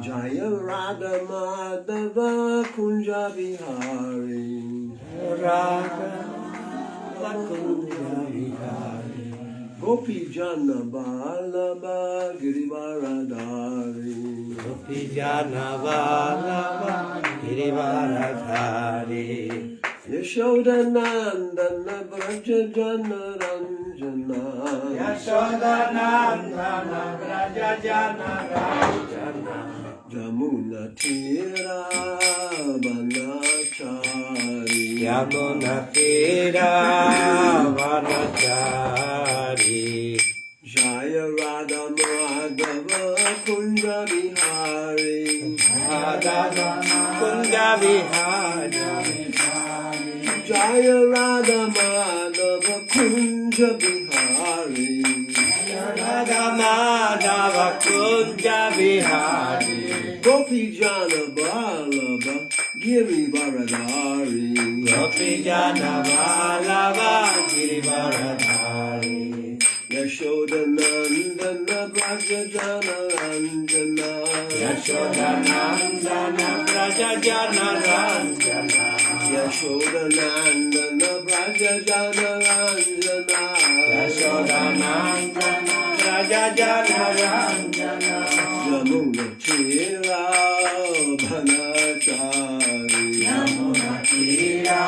Jaya Radha Madhava Kunja Vihari Radha Kunja Vihari Gopi Jana Balaba Girivaradari Gopi Jana Vallabha Girivaradhari Yashoda Nandana Braja Jana Ranjana Yashoda Nandana Braja Jana Ranjana Jamuna Tira Banachari Yamuna Tira Vanachari Jaya Radha Madhava Kunja Vihari Radha Kunja Vihari Jaya Radha Madhava Kunja Vihari Radha Madhava Kunja Vihari Gopi Jana Balaba Girivaradari Gopi Jana Vallabha Girivaradhari Yashoda Nandana Braja Jana Ranjana Yashoda Nandana Braja Jana Ranjana Yashoda Nandana Braja Jana Ranjana Yashoda Nandana Braja Jana Ranjana Yamuna Tira Bhanachari Yamuna Tira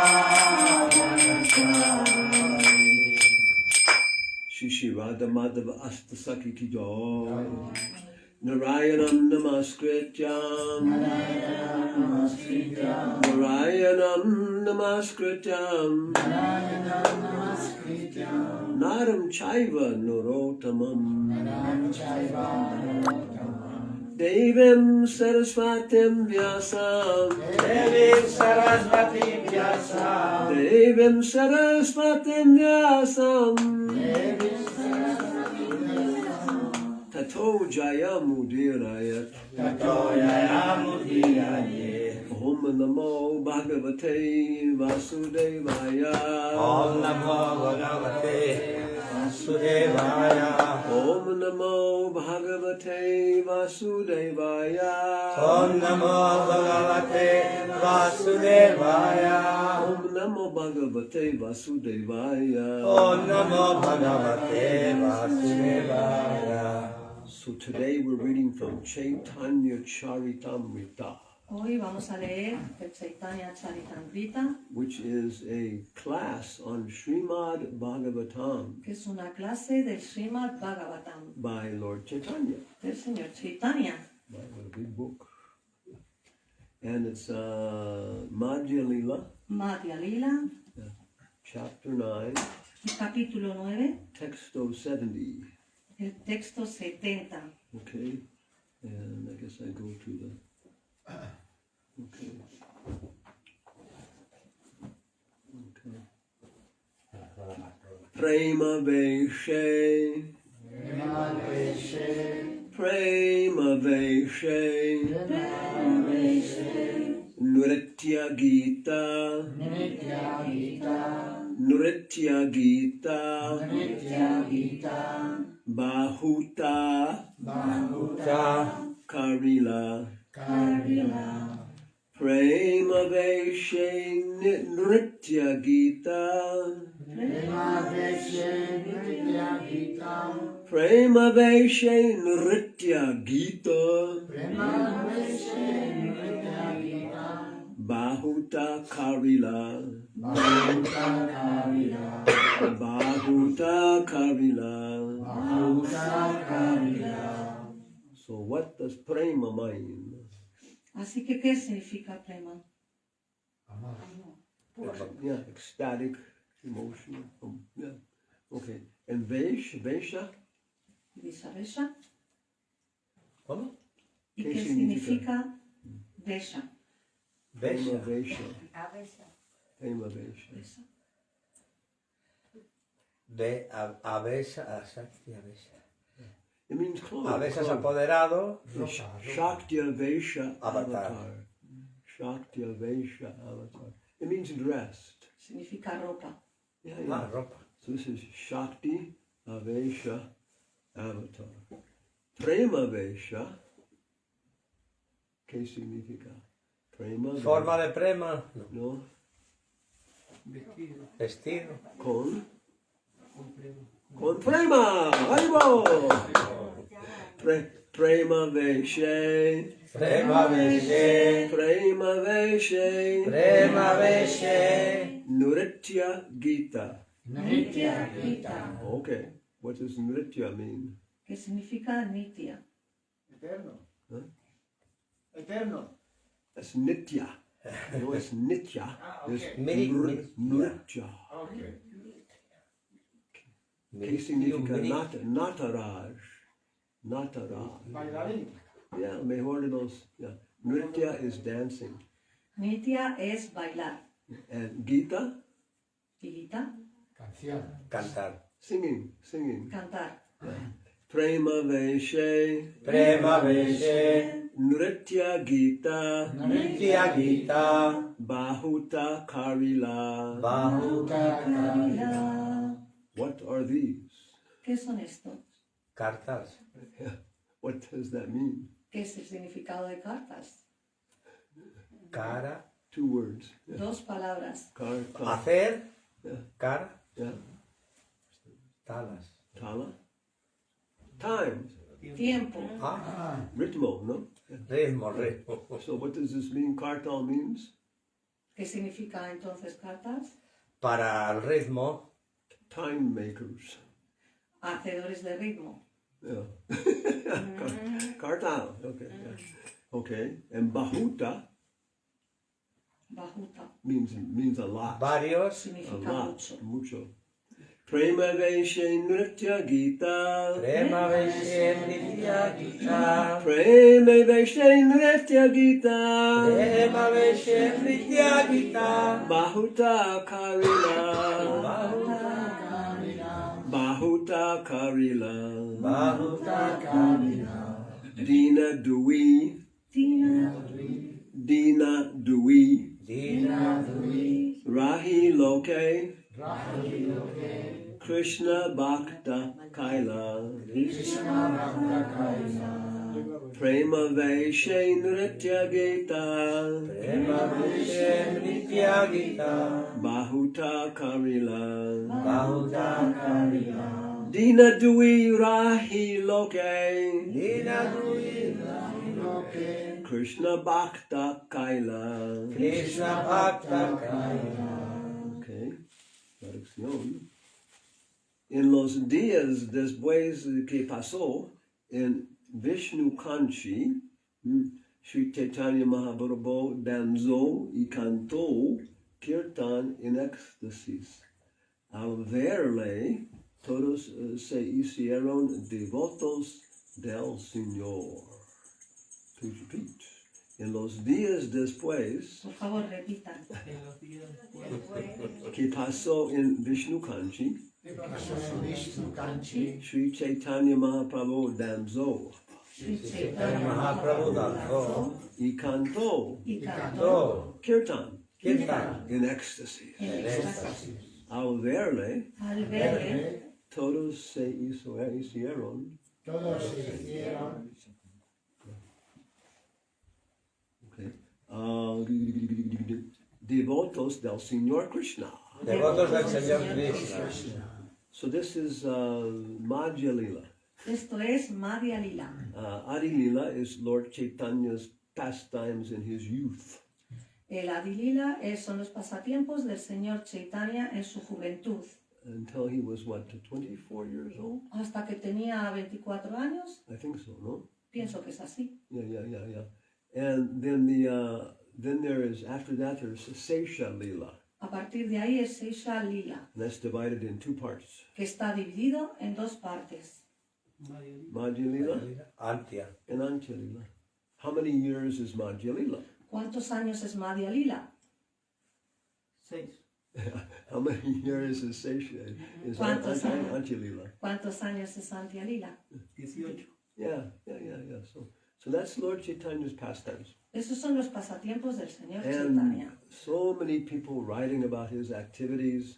Shri Radha Madhava Astasaki Ki Joy Narayanam Namaskrityam Narayanam Namaskrityam Naram Chaiva Narotamam Devim Saraswatim Vyasam Devim Sarasvati Vyasam Devim Saraswatim Vyasam Tato Jayamudirayat Tato Jayamudiraye Om Namo Bhagavate Vasudevaya Om Namo Bhagavate Vasudevaya Om Namo Bhagavate Vasudevaya Om Namo Bhagavate Vasudevaya Om Namo Bhagavate Vasudevaya Om Namo Bhagavate Vasudevaya. So today we're reading from Chaitanya Charitamrita, Hoy vamos a leer el Chaitanya Charitamrita, which is a class on Srimad Bhagavatam que es una clase del Srimad Bhagavatam by Lord Chaitanya. del Señor Chaitanya. What a big book. And it's Madhya Lila, Madhya Lila, chapter 9, capítulo 9, texto 70. el texto 70. Okay, and I guess I go to the. Okay. Okay. Prema Veshe. Prema Veshe. Nritya Gita. Nritya Gita. Bahuta. Karila. Prema Veshe Nritya Gita. Prema Veshe Nritya Gita. Bahuta Karila. Bahuta Karila. So what does prema mean? Así que, ¿qué significa prema? Yeah, ecstatic, emotional. Yeah. Okay. And Vesha? Vesha. ¿Cómo? ¿Y ¿Qué qué significa? significa Vesha? Prema Vesha. Vesha. Prema Vesha. Vesha. De Avesa a Shakti Avesa. It means clothes. Avesa es apoderado. Shakti Vesha Avatar. Avatar. Shakti Vesha Avatar. It means dressed. Significa ropa. Yeah, Ah, yeah. ropa. So this is Shakti Avesha Avatar. Prema Vesha ¿Qué significa? Prema. Forma de prema, no. No. Vestido. Con prema. ¡Ahí va! Prema veshe. Prema veshe. Prema veshe. Prema veshe. Nritya Gita. Nitya Gita. Okay. What does Nritya mean? ¿Qué significa Nitya? Eterno. Huh? Eterno. That's Nitya. No, it's Nitya. It's Nritya. Okay. ¿Qué significa Nataraj? Nataraj. Bailarín. Yeah, mejor de los. Yeah. Nritya is dancing. Nitya es bailar. And Gita, Y Gita, Canción. Cantar. singing. cantar. Prema veshe. Prema veshe. Nritya Gita. Nitya Gita. Bahuta Karila. Bahuta. Karila. What are these? ¿Qué son estos? Cartas. What does that mean? ¿Qué es el significado de cartas? Cara. 2 words. Yeah. Dos palabras. Kar. Hacer. Yeah. Cara. Yeah. Talas. Tala. Time. Tiempo. Ah. Ritmo, no? Yeah. Ritmo, ritmo. So what does this mean? Kartal means ¿Qué significa entonces cartas? Para el ritmo. time makers. Hacedores de ritmo. Yeah. Kartal. Okay. Yeah. Okay. And Bahuta Bajuta. means a lot. Varios. A Significa lot. mucho. Mucho. Prema veshe nritya gita. Prema veshe. Nitya Gita. Prema veshe nritya gita. Prema veshe. Nitya Gita. Bahuta karila. Bahuta karila. Bahuta. Dina Dui. Tina. Dina Dui. Dina. Rahi Loke. Krishna Bhakta Kaila. Prema Veshe Nritya Gita. Prema veshe. Nitya Gita. Bahuta Karila. Bahuta. Dina Dui Rahi Loke. Dina. Krishna Bhakta Kaila. Krishna Bhakta. Okay. Traducción. En los días después que pasó en Vishnu Kanchi, Sri Chaitanya Mahaprabhu danzó y cantó kirtan en éxtasis. Al verle, todos se hicieron devotos del Señor. Please repeat. En los días después Por favor, repitan. que pasó en Vishnu Kanchi, Sri Chaitanya Mahaprabhu danzó Sri Chaitanya Chaitanya Mahaprabhu danzó. y cantó y cantó Cantó. kirtan Kirtan. en éxtasis. en éxtasis. Al verle, Al verle, todos se hicieron Todos se hicieron okay, devotos del Señor Krishna. Devotos del Señor Krishna. So this is Madhya Lila. esto es Madhya Lila. Adi Lila is Lord Chaitanya's pastimes in his youth. El Adi Lila son los pasatiempos del Señor Chaitanya en su juventud, Until he was, what, 24 years old? hasta que tenía 24 años. I think so, no? Pienso que es así. Yeah. And then there is, after that, there's Sesha Lila. A partir de ahí es Sesha Lila, And that's divided in 2 parts. que está dividido en dos partes. Madhya Lila Antya. and Antya Lila. How many years is Madhya Lila? ¿Cuántos años es Madhya Lila? 6. How many years is Sesha? Is ¿Cuántos años? Antya Lila? ¿Cuántos años es Antya Lila? 18. Yeah. So that's Lord Chaitanya's pastimes. Esos son los pasatiempos del Señor And Chaitanya. so many people writing about his activities,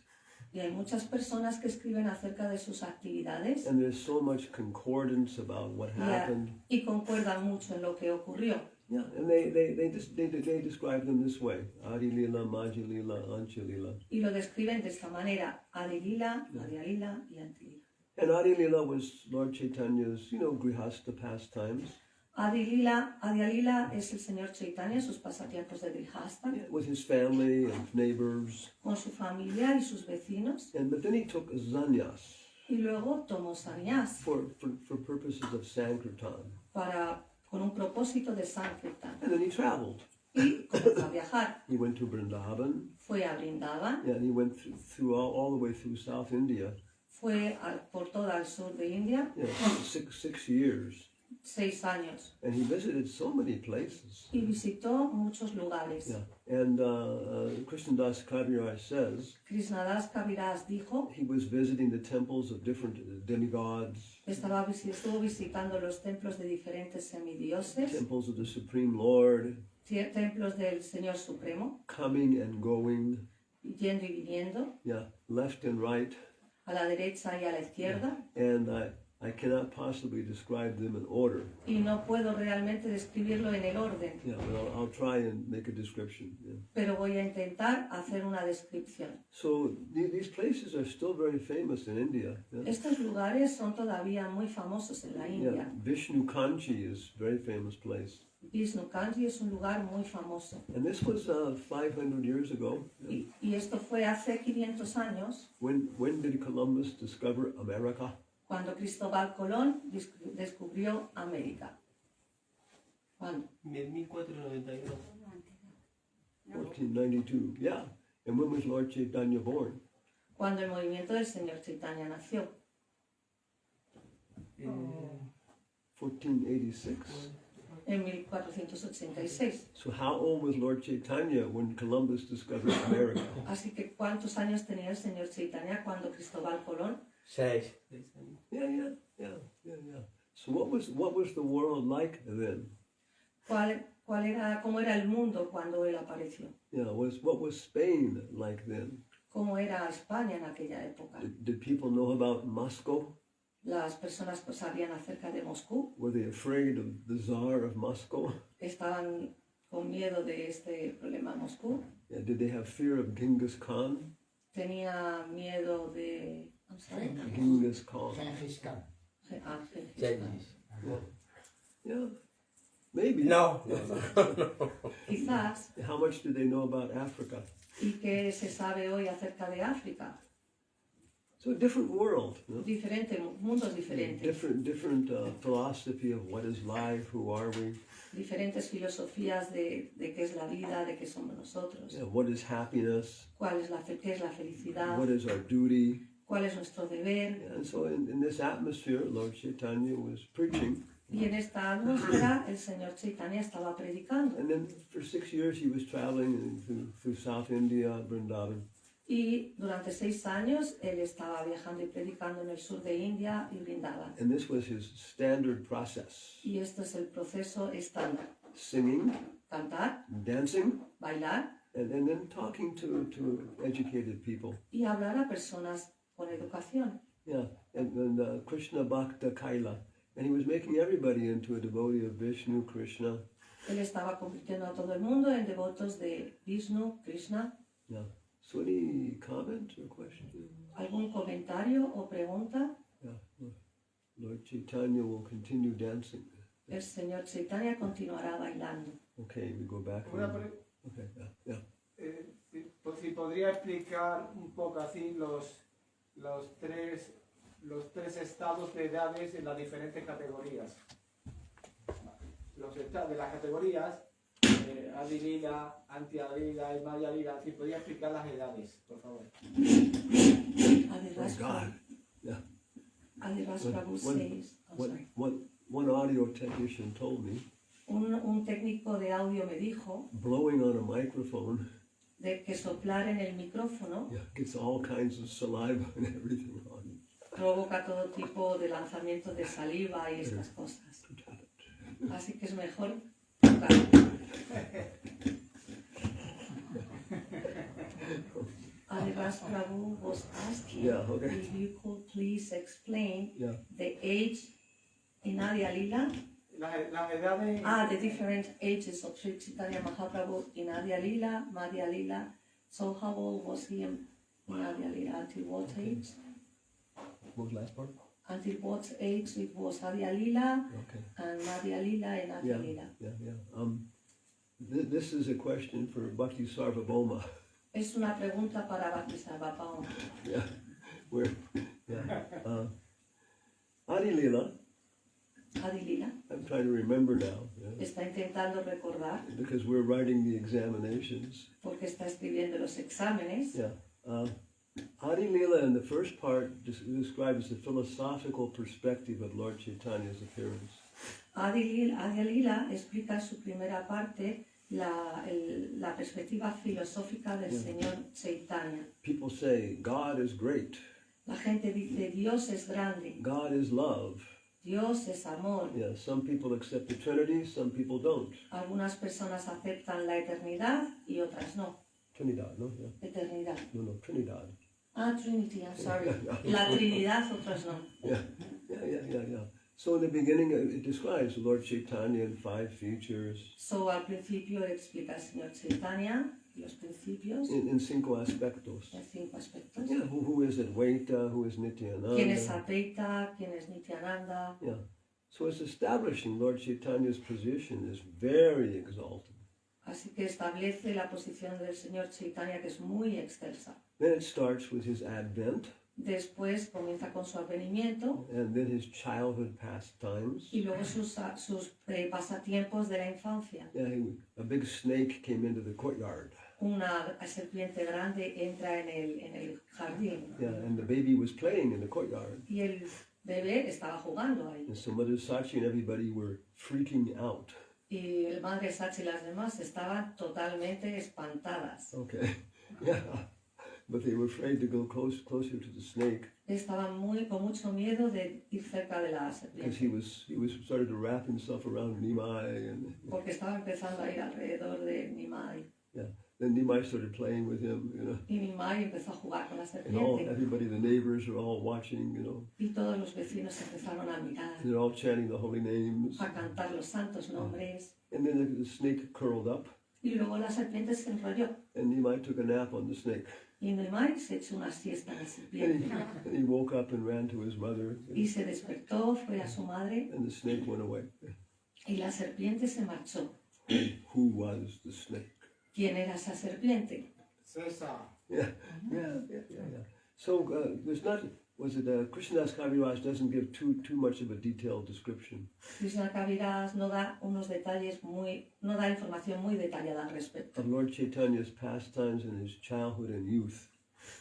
Y hay muchas personas que escriben acerca de sus actividades and there's so much concordance about what happened. y concuerdan mucho en lo que ocurrió. Yeah, and they describe them this way: Adi Lila, Maji Lila, Ancha Lila. Y lo describen de esta manera: Adi Lila, Madhya Lila y Anti Lila. And Adi Lila was Lord Chaitanya's, grihasta pastimes. Adi Lila es el Señor Chaitanya, sus pasatiempos de Grihasta, With his family and neighbors. con su familia y sus vecinos. But then he took sannyas Y luego tomó sannyas for purposes of Sankirtan. con un propósito de Sankirtan. And then he traveled. Y comenzó a viajar. He went to Vrindavan. Fue a Vrindavan, And he went through all the way through South India. fue por toda el sur de India, 6 years. 6 años. And he visited so many places. Y visitó muchos lugares. Yeah. And Krishnadas Kaviraj says Krishnadas Kaviraj dijo, he was visiting the temples of different demigods, estuvo visitando los templos de diferentes semidioses, temples of the Supreme Lord, templos del Señor Supremo, coming and going, yendo y viniendo, left and right. a la derecha y a la izquierda. And I cannot possibly describe them in order. Y no puedo realmente describirlo en el orden, But I'll try and make a description. pero voy a intentar hacer una descripción. So these places are still very famous in India. Estos lugares son todavía muy famosos en la India. Vishnu Kanchi is a very famous place. Vishnu Kanchi es un lugar muy famoso. And this was 500 years ago. Y esto fue hace 500 años, When did Columbus discover America? cuando Cristóbal Colón descubrió América. ¿Cuándo? 1492. 1492. Yeah. And when was Lord Chaitanya born? Cuando el movimiento del Señor Chaitanya nació. 1486. En 1486. So how old was Lord Chaitanya when Columbus discovered America? Así que ¿cuántos años tenía el Señor Chaitanya cuando Cristóbal Colón? 6. Yeah. So what was the world like then? ¿Cómo era el mundo cuando él apareció? What was Spain like then? ¿Cómo era España en aquella época? Did people know about Moscow? Las personas sabían acerca de Moscú, Were they afraid of the Tsar of Moscow? estaban con miedo de este problema Moscú, Did they have fear of Genghis Khan? tenía miedo de... I'm sorry. Genghis Khan. Gengis Khan. Gengis. Yeah. Maybe. No. Quizás. How much do they know about Africa? ¿Y qué se sabe hoy acerca de África? So a different world. Mundos diferentes. Different philosophy of what is life, who are we? Diferentes filosofías de qué es la vida, de qué somos nosotros. What is happiness? ¿Qué es la felicidad? What is our duty? ¿Cuál es nuestro deber? And so in this atmosphere, Lord Chaitanya was preaching. Y en esta atmósfera el Señor Chaitanya estaba predicando. And then for 6 years he was traveling through South India, Vrindavan. Y durante 6 años él estaba viajando y predicando en el sur de India y Vrindavan. And this was his standard process. Y esto es el proceso estándar. Singing, Cantar, dancing, bailar and then talking to educated people. y hablar a personas con educación. And Krishna Bhakta Kaila. And he was making everybody into a devotee of Vishnu, Krishna. Él estaba convirtiendo a todo el mundo en devotos de Vishnu, Krishna. So any comment or question? ¿Algún comentario o pregunta? Lord Chaitanya will continue dancing. El Señor Chaitanya continuará bailando. Okay, we go back. Okay, yeah. Pues si podría explicar un poco así los tres estados de edades en las diferentes categorías. Los estados de las categorías, Adi Lila, Anti Lila y Madhya Lila. Si podría explicar las edades, por favor. Adidas Prabhu says, One audio technician told me, un técnico de audio me dijo, blowing on a microphone de que soplar en el micrófono gets all kinds of saliva and everything on. Provoca todo tipo de lanzamiento de saliva y estas cosas. Así que es mejor tocar. Adidas Prabhu was asking if you could please explain the age in Madhya Lila. Las edades. The different ages of Sri Chaitanya Mahaprabhu in Adya Lila, Madhya Lila. So how old was he in Adya Lila? Until what age? What was the last part? Until what age it was Adya Lila Okay. and Madhya Lila and Adya Lila. This is a question for Bhakti Sarvabhauma. Es una pregunta para Bhakti Sarvabhauma. Yeah, where? Yeah. Adi Lila. Adi Lila I'm trying to remember now. Yeah. está intentando recordar Because we're writing the examinations. porque está escribiendo los exámenes. Yeah. Adi Lila in the first part describes the philosophical perspective of Lord Chaitanya's appearance. Adya Lila explica en su primera parte la perspectiva filosófica del Señor Chaitanya. People say God is great. La gente dice Dios es grande, God is love. Dios es amor. Yeah, some people accept the Trinity, some people don't. Algunas personas aceptan la eternidad y otras no. Trinidad, no? Yeah. Eternidad. No, Trinidad. Trinity, I'm sorry. La Trinidad, otros no. Yeah. So in the beginning it describes Lord Chaitanya in 5 features. So al principio explica el Señor Chaitanya los principios In 5 aspectos. en 5 aspectos. Yeah, who is Advaita, who is Nityananda. ¿Quién es Advaita? ¿Quién es Nityananda? Yeah. So it's establishing Lord Chaitanya's position is very exalted. Así que establece la posición del Señor Chaitanya, que es muy excelsa. Then it starts with his advent Después comienza con su advenimiento and then his childhood pastimes. y luego sus pasatiempos de la infancia. Yeah, a big snake came into the courtyard. Una serpiente grande entra en el jardín Yeah, and the baby was playing in the courtyard. y el bebé estaba jugando ahí. And so Mother Sachi and everybody were freaking out. Y el Madre Sachi y las demás estaban totalmente espantadas. Okay. Yeah. But they were afraid to go closer to the snake Estaban con mucho miedo de ir cerca de la because serpiente. he was started to wrap himself around Nimai, and Porque estaba empezando a ir alrededor de Nimai. yeah. Then Nimai started playing with him, you know. Y Nimai empezó a jugar con la And serpiente. everybody, the neighbors are all watching, you know. Y todos los vecinos empezaron a mirar, And they're all chanting the holy names. a cantar los santos nombres. And then the snake curled up, Y luego la serpiente se enrolló. and Nimai took a nap on the snake. Y Nimai se echó una siesta en la And serpiente. and he woke up and ran to his mother, Y se despertó, fue a su madre, and the snake went away. y la serpiente se marchó. Who was the snake? ¿Quién era esa serpiente? César. Yeah. So there's not. Was it Krishnadas Kaviraj doesn't give too much of a detailed description. Krishna Kaviraj no da unos detalles no da información muy detallada al respecto Of Lord Chaitanya's pastimes in his childhood and youth.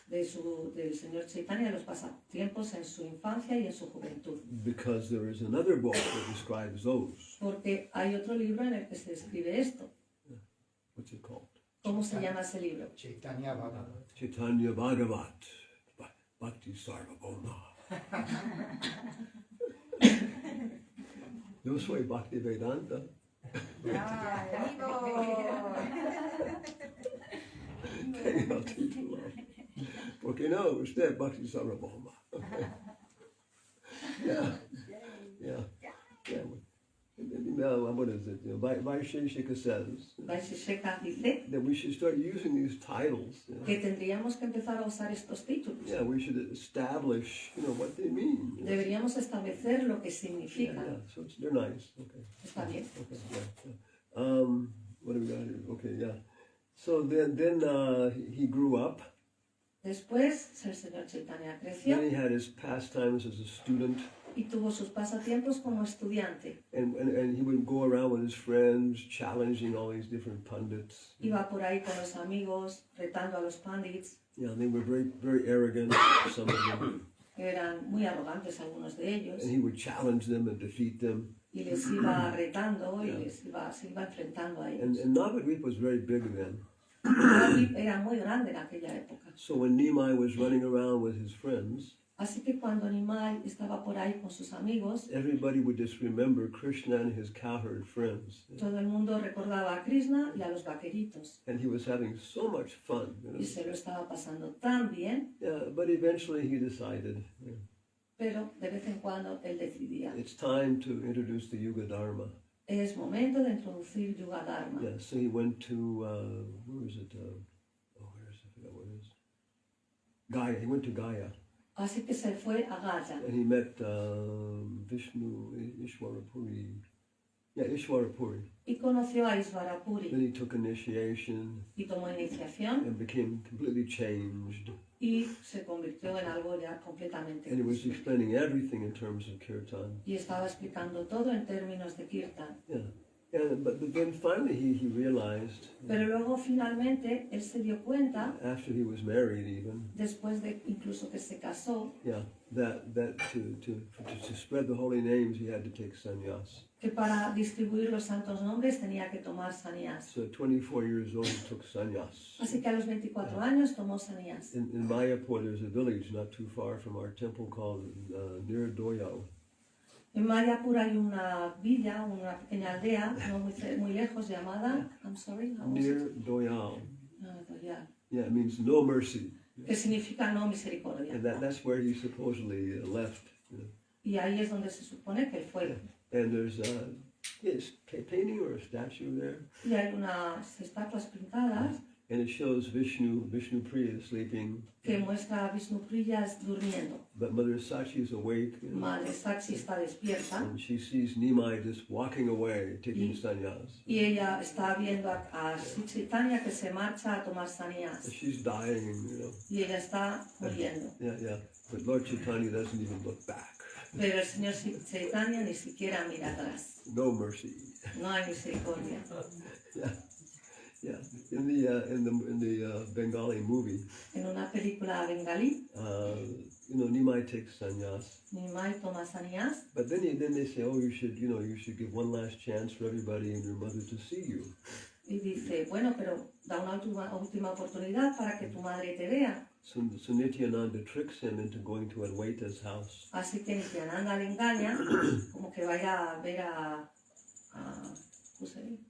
del Señor Chaitanya, de los pasatiempos en su infancia y en su juventud. Because there is another book that describes those. Porque hay otro libro en el que se describe esto. What's it called? ¿Cómo se llama ese libro? Chaitanya Bhagavat. Chaitanya Bhagavat. Bhakti Sarvabhauma. Yo soy Bhakti Vedanta. I'll teach you love. Porque no, usted Bhakti Sarvabhauma. Yeah. What is it? Vaisheshika says Vaisheshika dice that we should start using these titles. que tendríamos que empezar a usar estos títulos. Yeah, we should establish, what they mean. Deberíamos establecer lo que Yeah, significan. so they're nice. Okay. Está bien. Okay. Yeah. What do we got here? Okay, yeah. So then he grew up. Después el Señor Chaitanya creció Then he had his pastimes as a student, y tuvo sus pasatiempos como estudiante. and he would go around with his friends, challenging all these different pundits. Iba por ahí con los amigos, retando a los pandits. Yeah, they were very, very arrogant, some of them, Eran muy arrogantes algunos de ellos. and he would challenge them and defeat them. Y les iba retando y se iba enfrentando a And ellos. Navadvip was very big then. Era muy grande en aquella época. So when Nimai was running around with his friends, Así que cuando Nimai estaba por ahí con sus amigos, everybody would just remember Krishna and his cowherd friends. todo el mundo recordaba a Krishna y a los vaqueritos. And he was having so much fun. Y se lo estaba pasando tan bien. Yeah, but eventually he decided, pero de vez en cuando él decidía, it's time to introduce the Yuga Dharma. es momento de introducir Yuga Dharma. Yeah, so he went to, where is it? Where is it? I forgot what it is. Gaya. He went to Gaya. Así que se fue a Gaya And he met Vishnu Ishwarapuri. Yeah, Ishwarapuri. y conoció a Isvarapuri Then he took initiation y tomó iniciación and became completely changed. y se convirtió en algo ya completamente And he was distinto. explaining everything in terms of kirtan. Y estaba explicando todo en términos de kirtan. Yeah. But then finally he realized, Pero luego finalmente él se dio cuenta, after he was married even, después de incluso que se casó, yeah, that to spread the holy names he had to take sannyas. que para distribuir los santos nombres tenía que tomar sannyas. So at 24 years old he took sannyas. Así que a los 24 años tomó sannyas. In Mayapur there's a village not too far from our temple called Nirdoya. En Mayapur hay una villa, una pequeña aldea, no muy lejos, llamada, I'm sorry, how was it? Nirdoya. Doyal, Yeah, it means no mercy. que significa no misericordia. And that's where he supposedly left. You know. Y ahí es donde se supone que fue. And there's a painting or a statue there. Y hay unas estatuas pintadas And it shows Vishnu Priya sleeping. que muestra a Vishnu Priya durmiendo. But Mother Sachi is awake. You know, Madre Sachi está despierta and she sees Nimai just walking away, taking sannyas. y ella está viendo a Sri Chaitanya que se marcha a tomar sannyas. She's dying, you know. Y ella está muriendo. Yeah. But Lord Chaitanya doesn't even look back. Pero el señor Chaitanya ni siquiera mira atrás. No mercy. No hay misericordia. Yeah. In the Bengali movie, En una película bengalí, Nimai takes sannyas. Nimai toma sannyas But then they say, oh, you should give one last chance for everybody and your mother to see you. y dice, bueno, pero da una última oportunidad para que tu madre te vea. So Nityananda tricks him into going to Advaita's house. Así que Nityananda le engaña como que vaya a ver a ¿cómo se dice?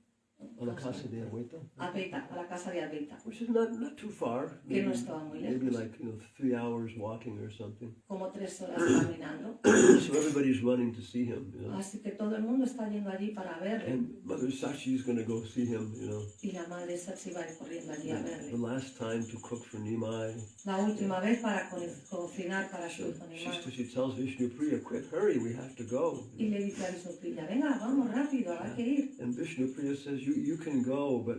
On la casa de Advaita, Advaita, a la casa de Advaita, which is not too far. que no estaba muy Maybe lejos, like 3 hours walking or something. como 3 horas caminando. So everybody's running to see him. Así que todo el mundo está yendo allí para verle. And Mother Sachi is going to go see him. Y la madre Sachi va a ir corriendo allí a The verle. last time to cook for Nimai. La última vez para cocinar para su hijo Nimai. She tells Vishnu Priya, quick, hurry, we have to go. Y le dice a Vishnu Priya, venga, vamos rápido, hay que ir. And Vishnu Priya says, you can go, but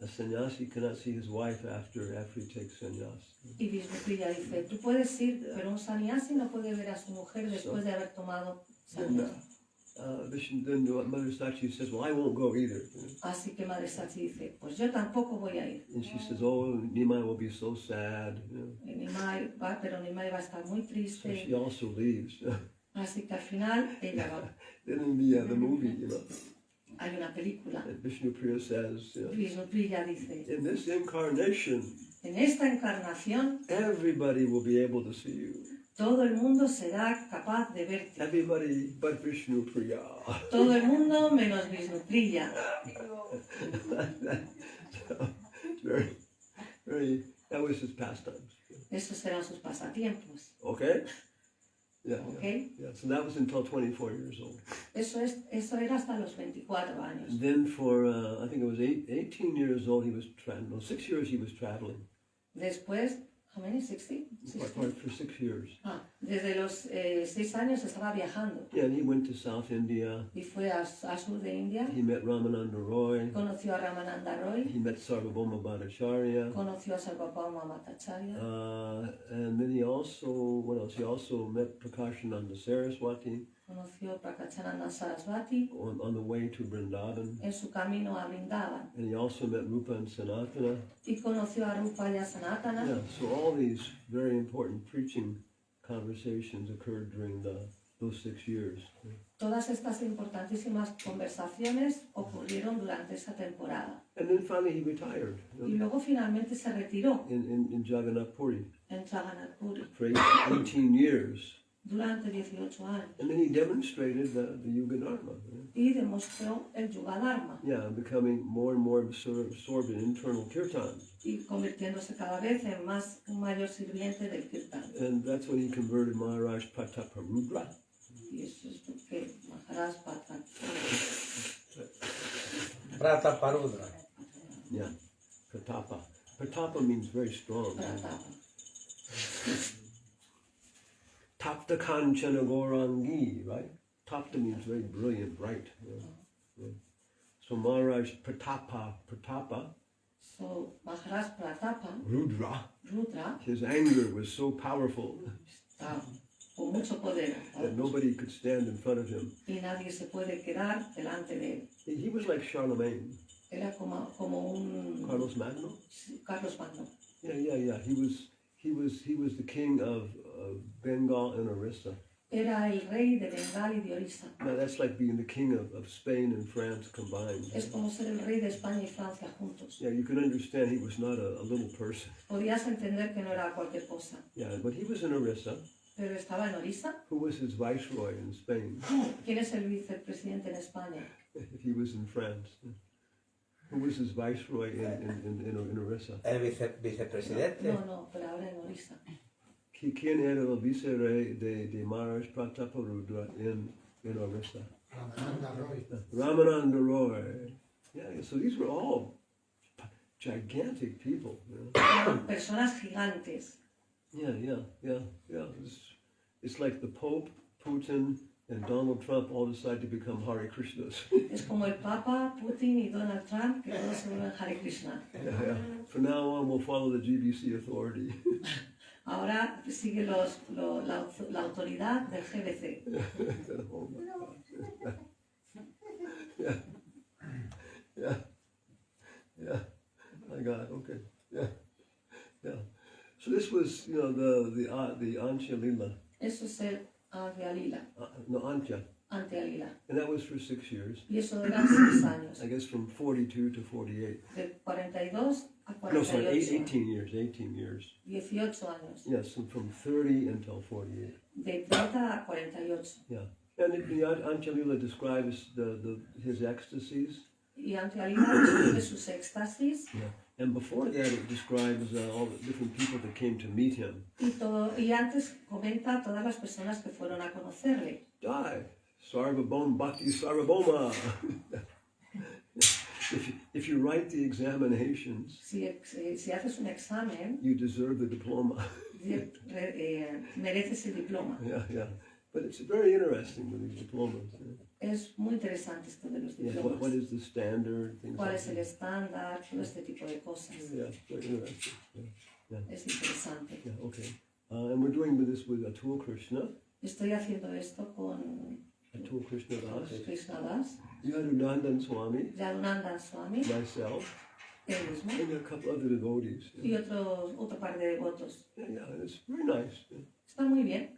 a sannyasi cannot see his wife after he takes sannyas. Y Vishnu Priya dice, tú puedes ir, pero un sannyasi no puede ver a su mujer después de haber tomado Then, sannyas. then Mother Sachi says, well, I won't go either. Así que Madre Sachi dice, pues yo tampoco voy a ir. And she says, oh, Nimai will be so sad. Y Nimai va, pero Nimai va a estar muy So triste. she also leaves. Así que al final ella va. Then in the movie, Hay una película. and Vishnu Priya says, Vishnu Priya dice, in this incarnation, en esta encarnación everybody will be able to see you. todo el mundo será capaz de verte. Everybody but Vishnu Priya. Todo el mundo menos Vishnu Priya. So, it's that was his pastimes. Esos eran sus pasatiempos. Okay? Yeah. Okay. Yeah. So that was until 24 years old. Eso era hasta los 24 años. And then for, I think it was 18 years old, he was traveling. No, 6 years he was traveling. Después, how many? 60? For 6 years. Desde los 6 años estaba viajando Yeah, and he went to South India. y fue a sur de India. He met Ramananda Roy. Conoció a Ramananda Roy, He met Sarvabhauma Bhattacharya. conoció a Sarvabhauma Bhattacharya, And then he also, what else? He also met Prakashananda Saraswati conoció a Prakachananda Sarasvati on the way to Vrindavan. en su camino a Vrindavan And he also met Rupa and Sanatana. y conoció a Rupa y a Sanatana. Yeah, so all these very important preaching conversations occurred during those 6 years. Todas estas importantísimas conversaciones ocurrieron durante esa temporada. And then finally he retired Y luego finalmente se retiró in Jagannath Puri. en Jagannath Puri. For 18 years durante 18 años. And then he demonstrated the Yuga Dharma. Y demostró el Yuga Dharma. Yeah, becoming more and more absorbed in internal kirtan. Y convirtiéndose cada vez en un mayor sirviente del Kirtan. And that's when he converted Maharaj Prataparudra. Y eso es lo que Maharaj Prataparudra. Yeah, Pratapa. Pratapa means very strong. Pratapa. Tapta Kanchana Gorangi, right? Tapta means very brilliant, bright. Yeah. So Maharaj Pratapa, So Maharaj Pratapa, Rudra, Rudra, his anger was so powerful está con mucho poder. that nobody could stand in front of him. Y nadie se puede quedar delante de él. He was like Charlemagne, Era como un Carlos Magno. Carlos Magno. Yeah. He was the king of Bengal and Orissa. Era el rey de Bengal y de Orissa. Now that's like being the king of Spain and France combined. Es como ser el rey de España y Francia juntos. Yeah, you can understand he was not a little person. Podías entender que no era cualquier cosa. Yeah, but he was in Orissa. Pero estaba en Orissa. Who was his viceroy in Spain? ¿Quién es el vicepresidente en España? If he was in France. Who was his viceroy in Orissa? El vicepresidente. No, pero ahora en Orissa. ¿Quién era el vicerrey de Maharaj Prataparudra in Orissa? Ramananda Roy. Yeah, so these were all gigantic people. Eran personas gigantes. Yeah. It's like the Pope, Putin, and Donald Trump all decide to become Hare Krishnas. Es como el Papa, Putin y Donald Trump, que todos se vuelven Hare Krishna. Yeah. From now on, we'll follow the GBC authority. Ahora sigue la autoridad del GBC. Oh my God. Yeah. My God. Okay. Yeah. So this was, the Antya Lila. Eso es el Antya Lila. No, Antya. Antya Lila. And that was for 6 years. Y eso eran 6 años. I guess from 42 to 48. De 42 a 48. No, sorry, 18 years. 18 years. 18 años. Yes, and from 30 until 48. De 30 a 48. Yeah. And the Antya Lila describes his ecstasies. Y Antya Lila describe sus éxtasis. Yeah. And before that, it describes all the different people that came to meet him. Y antes comenta a todas las personas que fueron a conocerle. Die. Sarvabhauma Bhakti Sarvabhauma. If you write the examinations, Si haces un examen, you deserve the diploma. mereces el diploma. Yeah. But it's very interesting with these diplomas. Es muy interesante esto de los Yeah, diplomas. what is the standard? Things ¿Cuál like es el that. estándar? Todo este tipo de cosas. Yeah, very interesting. Es interesante. Yeah, okay. And we're doing this with Atul Krishna. Estoy haciendo esto con Atul Krishna Das, Krishna Das, Yadunandan Swami, Yadunandan Swami, myself, él mismo, and a couple other devotees. y otro par de devotos. Yeah, it's very nice. Está muy bien.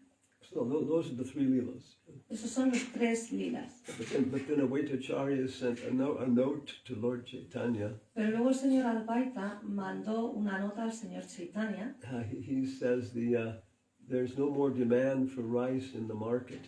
So those are the 3 leelas. Esos son los 3 lilas. But then Advaitacharya sent a note to Lord Chaitanya. Pero luego el señor Advaita mandó una nota al señor Chaitanya. He says there's no more demand for rice in the market.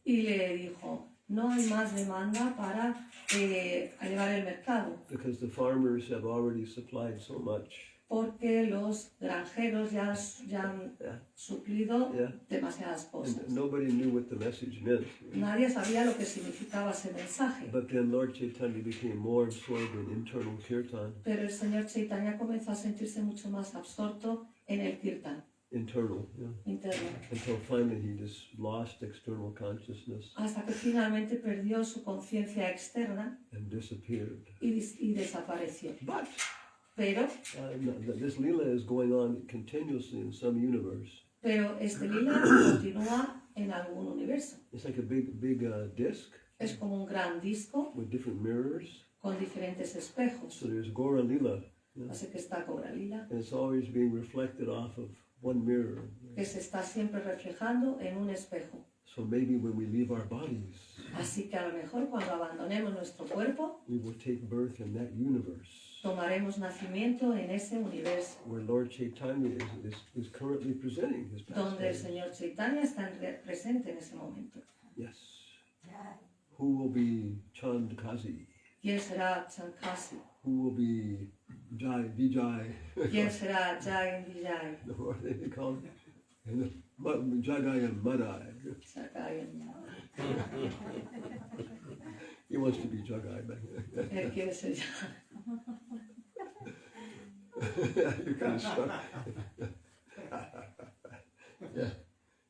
Y le dijo, no hay más demanda para elevar el mercado, Because the farmers have already supplied so much. porque los granjeros ya han suplido Yeah. demasiadas cosas. And nobody knew what the message meant. Nadie sabía lo que significaba ese mensaje. But then Lord Chaitanya became more absorbed in internal kirtan, Pero el señor Chaitanya comenzó a sentirse mucho más absorto en el kirtan internal, interno, until finally he just lost external consciousness hasta que finalmente perdió su conciencia externa and disappeared. y desapareció. But Pero this lila is going on continuously in some universe. este lila continúa en algún universo. It's like a big disc Es como un gran disco with different mirrors. con diferentes espejos. So there's Gora Lila, Así que está Cobra Lila, and it's always being reflected off of one mirror. que se está siempre reflejando en un espejo. So maybe when we leave our bodies, Así que a lo mejor cuando abandonemos nuestro cuerpo, we will take birth in that universe tomaremos nacimiento en ese universo where Lord Chaitanya is currently presenting his donde el pastimes. Señor Chaitanya está presente en ese momento. Yes. Who will be Chandkazi? ¿Quién será Chankasi? Who will be Vijay? ¿Quién será Jai Vijay? What are they called? Jagai and Madai. Sakayan. He wants to be Jagai back there. Él quiere ser You can start. Yeah.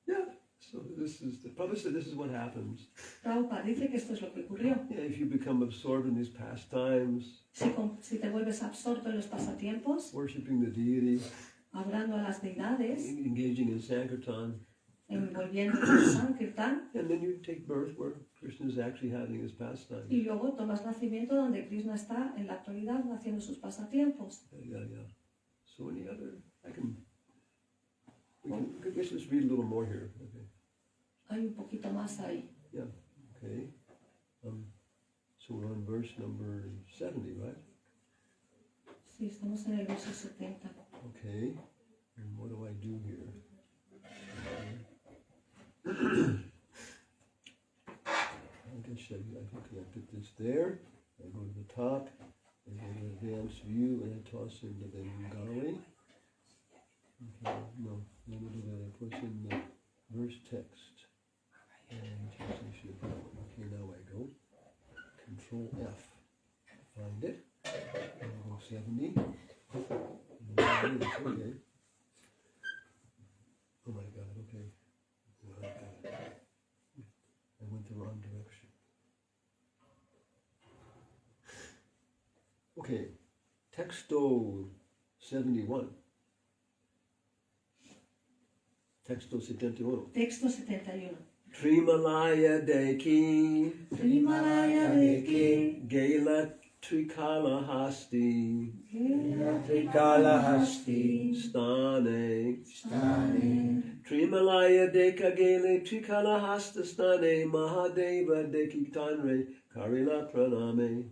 Yeah. So this is the Prabhupada said this is what happens. Prabhupada dice que esto es lo que ocurrió. Yeah, if you become absorbed in these pastimes, Si te vuelves absorto en los pasatiempos, worshiping the deity, hablando a las deidades, engaging in Sankirtan, envolviéndote en Sankirtan, and then you take birth where Krishna is actually having his pastimes. y luego tomas nacimiento donde Krishna está en la actualidad haciendo sus pasatiempos. Yeah. So any other, let's just read a little more here. Okay. Hay un poquito más ahí. Yeah. Okay. So we're on verse number 70, right? Sí, estamos en el verso 70. Okay. And what do I do here? I think I put this there. I go to the top. I go to advanced view and I toss in the Bengali. Okay, no, let me do that. I push in the verse text. And translation. Okay, now I go. Control F. Find it. And I go 70. And there it is. Okay. Oh my God, okay. Oh my God. I went the wrong direction. Okay, texto 71. Texto 71. Texto 71. Trimalaya Deki, Himalaya Deki, Gela Trikala Hasti, Trikala Hasti, Stane, Stane, Trimalaya Deka Gele Trikala Hasta Stane, Mahadeva Deki Tanre, Karila Praname.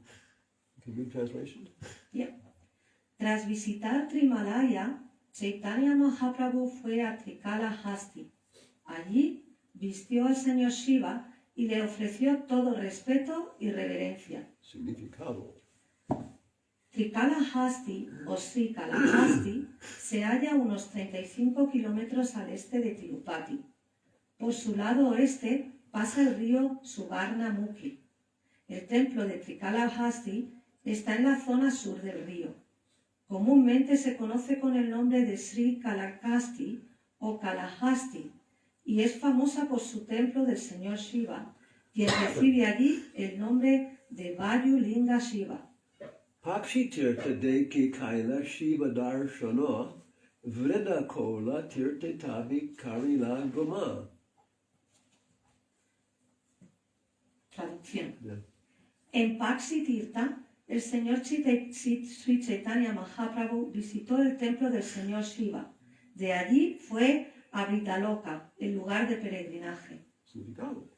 Can you read translation? Tras visitar Trimalaya, Chaitanya Mahaprabhu fue a Trikalahasti. Allí vistió al señor Shiva y le ofreció todo respeto y reverencia. Significado. Trikalahasti o Srikalahasti se halla a unos 35 kilómetros al este de Tirupati. Por su lado oeste pasa el río Subarnamukhi. El templo de Trikalahasti está en la zona sur del río. Comúnmente se conoce con el nombre de Sri Kalahasti o Kalahasti y es famosa por su templo del señor Shiva, quien recibe allí el nombre de Vayu Linga Shiva. Pakshi Tirtha Deki Kaila Shiva Darshana, Vreda Kola Tirtha Tabi Karila Goma. Traducción. Yeah. En Paksi Tirtha, el señor Sri Chaitanya Mahaprabhu visitó el templo del señor Shiva. De allí fue a Britaloka, el lugar de peregrinaje. Significado.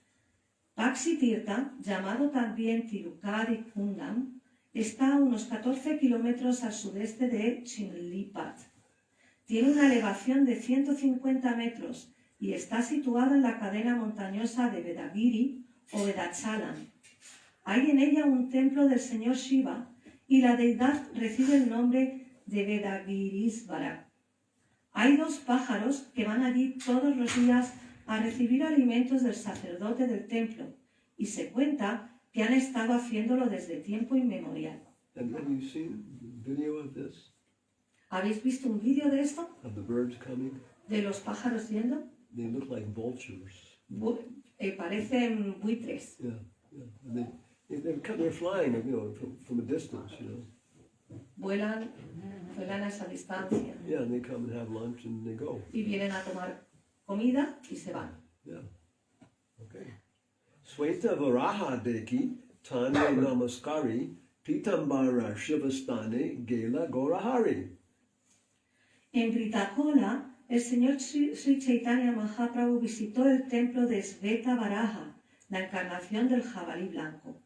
Paksi Tirtha, llamado también Tirukadi Kundam, está a unos 14 kilómetros al sudeste de Chimlipat. Tiene una elevación de 150 metros y está situado en la cadena montañosa de Vedagiri o Vedachalam. Hay en ella un templo del señor Shiva y la deidad recibe el nombre de Vedagirisvara. Hay dos pájaros que van allí todos los días a recibir alimentos del sacerdote del templo y se cuenta que han estado haciéndolo desde tiempo inmemorial. Have you seen the video of this? ¿Habéis visto un vídeo de esto? Of the birds coming? ¿De los pájaros yendo? They look like vultures. Parecen buitres. Yeah. And they're flying, from a distance, Vuelan a esa distancia. Yeah, and they come and have lunch and they go. Y vienen a tomar comida y se van. Yeah. Okay. Sweta Varaha Deki, Tane Namaskari, Pitambara Shivastane, Gela Gorahari. En Britacola, el señor Sri Chaitanya Mahaprabhu visitó el templo de Sveta Varaha, la encarnación del jabalí blanco.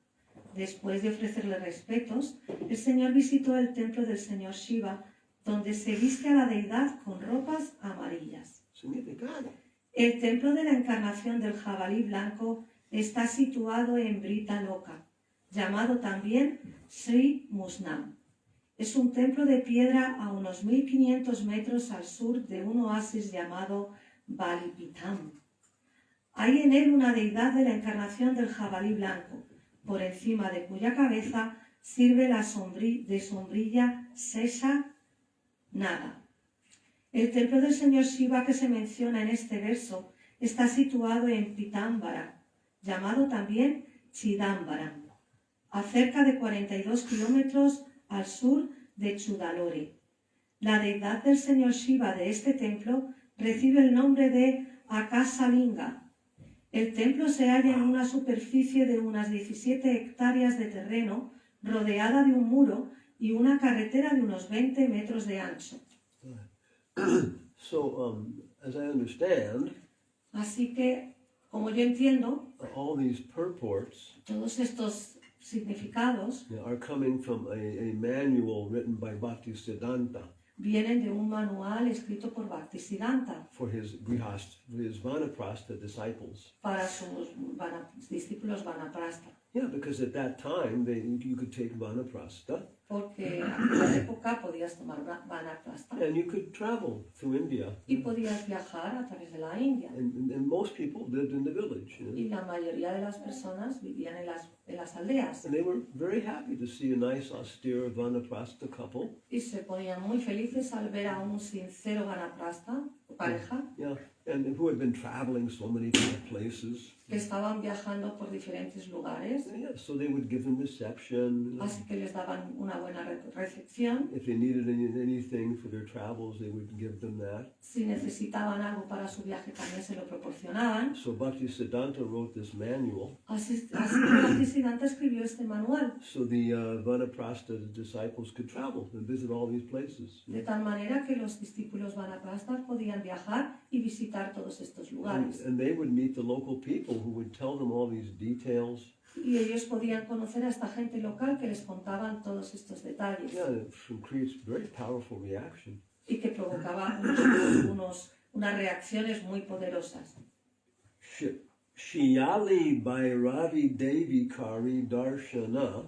Después de ofrecerle respetos, el señor visitó el templo del señor Shiva, donde se viste a la deidad con ropas amarillas. Significado. El templo de la encarnación del jabalí blanco está situado en Brita Loka, llamado también Sri Musnam. Es un templo de piedra a unos 1500 metros al sur de un oasis llamado Balipitam. Hay en él una deidad de la encarnación del jabalí blanco, por encima de cuya cabeza sirve la sombrilla Sesha Naga. El templo del señor Shiva que se menciona en este verso está situado en Pitambara, llamado también Chidambaram, a cerca de 42 kilómetros al sur de Chudalore. La deidad del señor Shiva de este templo recibe el nombre de Akasalinga. El templo se halla en una superficie de unas 17 hectáreas de terreno, rodeada de un muro y una carretera de unos 20 metros de ancho. So, as I understand, Así que, como yo entiendo, all these purports todos estos significados are coming from a manual written by Bhaktisiddhanta vienen de un manual escrito por Bhaktisiddhanta for his Vanaprastha disciples. para sus discípulos Vanaprastha, Yeah, because at that time you could take Vanaprastha porque en aquella época podías tomar Vanaprastha and you could travel through India. y podías viajar a través de la India. And most people lived in the village. You know? Y la mayoría de las personas vivían en las aldeas And they were very happy to see a nice, austere Vanaprastha couple. y se ponían muy felices al ver a un sincero Vanaprastha, pareja, Yeah, and who had been traveling so many different places. que estaban viajando por diferentes lugares. Yeah, so they would give them reception. Así que les daban una buena recepción. If they needed anything for their travels, they would give them that. Si necesitaban algo para su viaje también se lo proporcionaban. So Bhaktisiddhanta wrote this manual. Así que Bhaktisiddhanta escribió este manual, So the Vanaprastha disciples could travel and visit all these places. de tal manera que los discípulos Vanaprastha podían viajar y visitar todos estos lugares. And they would meet the local people who would tell them all these details. Y ellos podían conocer a esta gente local que les contaban todos estos detalles Yeah, and it creates very powerful reaction. y que provocaba unas reacciones muy poderosas. Shiyali Bhairavi Devi Kari Darshana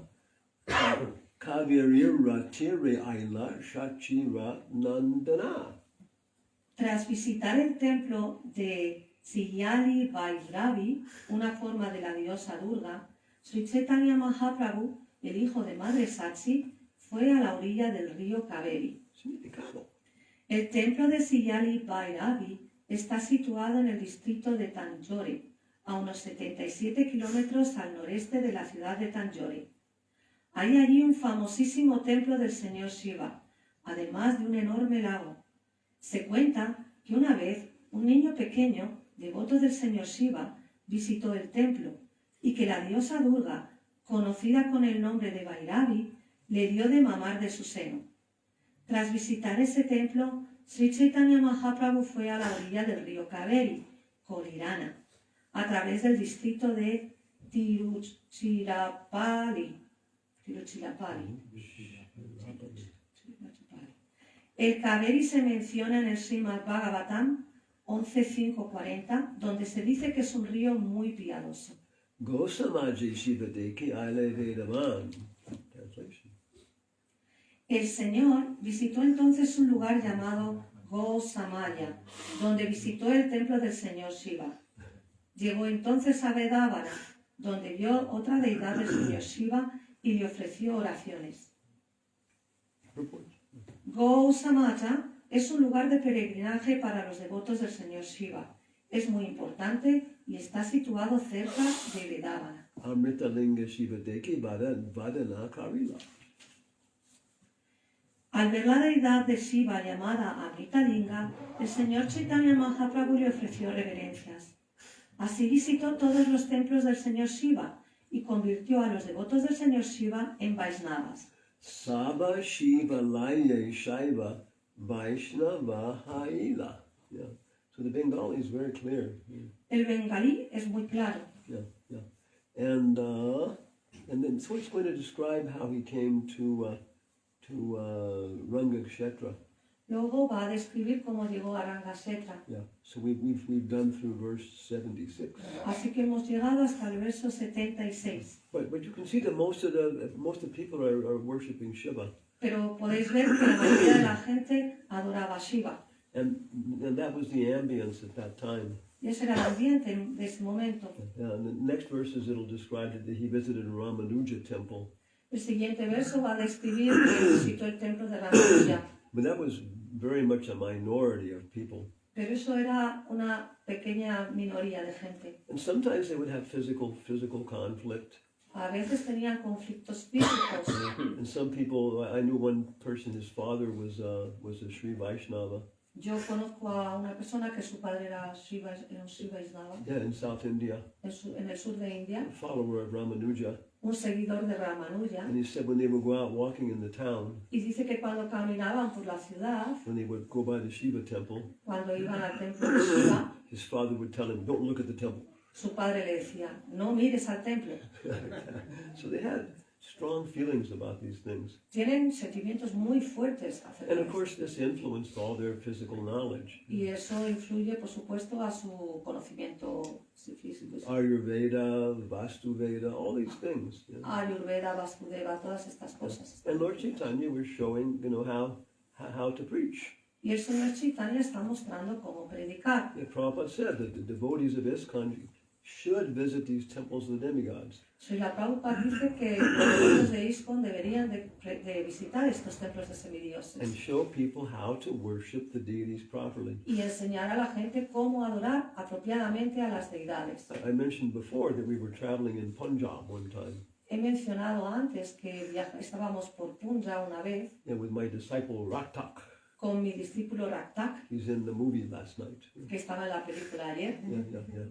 Kavirira Tire Aila Shachira Nandana. Tras visitar el templo de Siyali Bhairavi, una forma de la diosa Durga, Sri Chaitanya Mahaprabhu, el hijo de Madre Sachi, fue a la orilla del río Kaveri. Significado. El templo de Siyali Bhairavi está situado en el distrito de Tanjore, a unos 77 kilómetros al noreste de la ciudad de Tanjore. Hay allí un famosísimo templo del señor Shiva, además de un enorme lago. Se cuenta que una vez un niño pequeño, devoto del señor Shiva, visitó el templo y que la diosa Durga, conocida con el nombre de Bhairavi, le dio de mamar de su seno. Tras visitar ese templo, Sri Chaitanya Mahaprabhu fue a la orilla del río Kaveri, Kolirana, a través del distrito de Tiruchirappalli. El Kaveri se menciona en el Srimad Bhagavatam 11.5.40, donde se dice que es un río muy piadoso. Gosamaji Shivadeki Aile Vedaman. Translation. El Señor visitó entonces un lugar llamado Gosamaya, donde visitó el templo del Señor Shiva. Llegó entonces a Vedavana, donde vio otra deidad del Señor Shiva y le ofreció oraciones. Gosamaya es un lugar de peregrinaje para los devotos del Señor Shiva. Es muy importante y está situado cerca de Vedavana. Amritalinga Shivadeki Vadana Karila. Al ver la deidad de Shiva llamada Amritalinga, el señor Chaitanya Mahaprabhu le ofreció reverencias. Así visitó todos los templos del señor Shiva y convirtió a los devotos del señor Shiva en Vaishnavas. Saba Shiva Laya Shaiva Vaishnava Haila. Yeah. So the Bengali is very clear. El bengalí es muy claro. Yeah, yeah. And then so it's going to describe how he came to Ranga Kshetra. Luego va a describir cómo llegó a Rangasetra. Yeah. So we've done through verse 76. Así que hemos llegado hasta el verso 76. But you can see that most of the people are worshiping Shiva. Pero podéis ver que la mayoría de la gente adoraba a Shiva. And that was the ambience at that time. Y ese era el ambiente de ese momento. And the next verses it'll describe that he visited Ramanuja temple. El siguiente verso va a describir que visitó el templo de Ramanuja. But that was very much a minority of people. Pero eso era una pequeña minoría de gente. And sometimes they would have physical conflict. A veces tenían conflictos físicos. And some people, I knew one person, his father was a Sri Vaishnava. Yo conozco a una persona que su padre era un Sri Vaishnava Yeah, in South India, en el sur de India, a follower of Ramanuja. un seguidor de Ramanuja. And he said when they would go out walking in the town, Y dice que cuando caminaban por la ciudad, when they would go by the Shiva temple, cuando iban al templo de Shiva, his father would tell him, don't look at the temple. su padre le decía, no mires al templo. So they had strong feelings about these things. Tienen sentimientos muy fuertes acerca And de of course this influenced all their physical knowledge. esto. Y eso influye, por supuesto, a su conocimiento físico. Ayurveda, Vastu Veda, all these things. You know. Ayurveda, Vasudeva, todas estas cosas. And Lord Chaitanya was showing, how to preach. Y el Señor Chaitanya está mostrando cómo predicar. The Prabhupada said that the devotees of ISKCON should visit these temples of the demigods. Srila Prabhupada dice que los devotos de ISKCON deberían de visitar estos templos de And semidioses show people how to worship the deities properly. y enseñar a la gente cómo adorar apropiadamente a las deidades. I mentioned before that we were traveling in Punjab one time, He mencionado antes que estábamos por Punjab una vez and with my disciple Raktak. con mi discípulo Raktak, He's in the movie last night. que estaba en la película ayer. Yeah.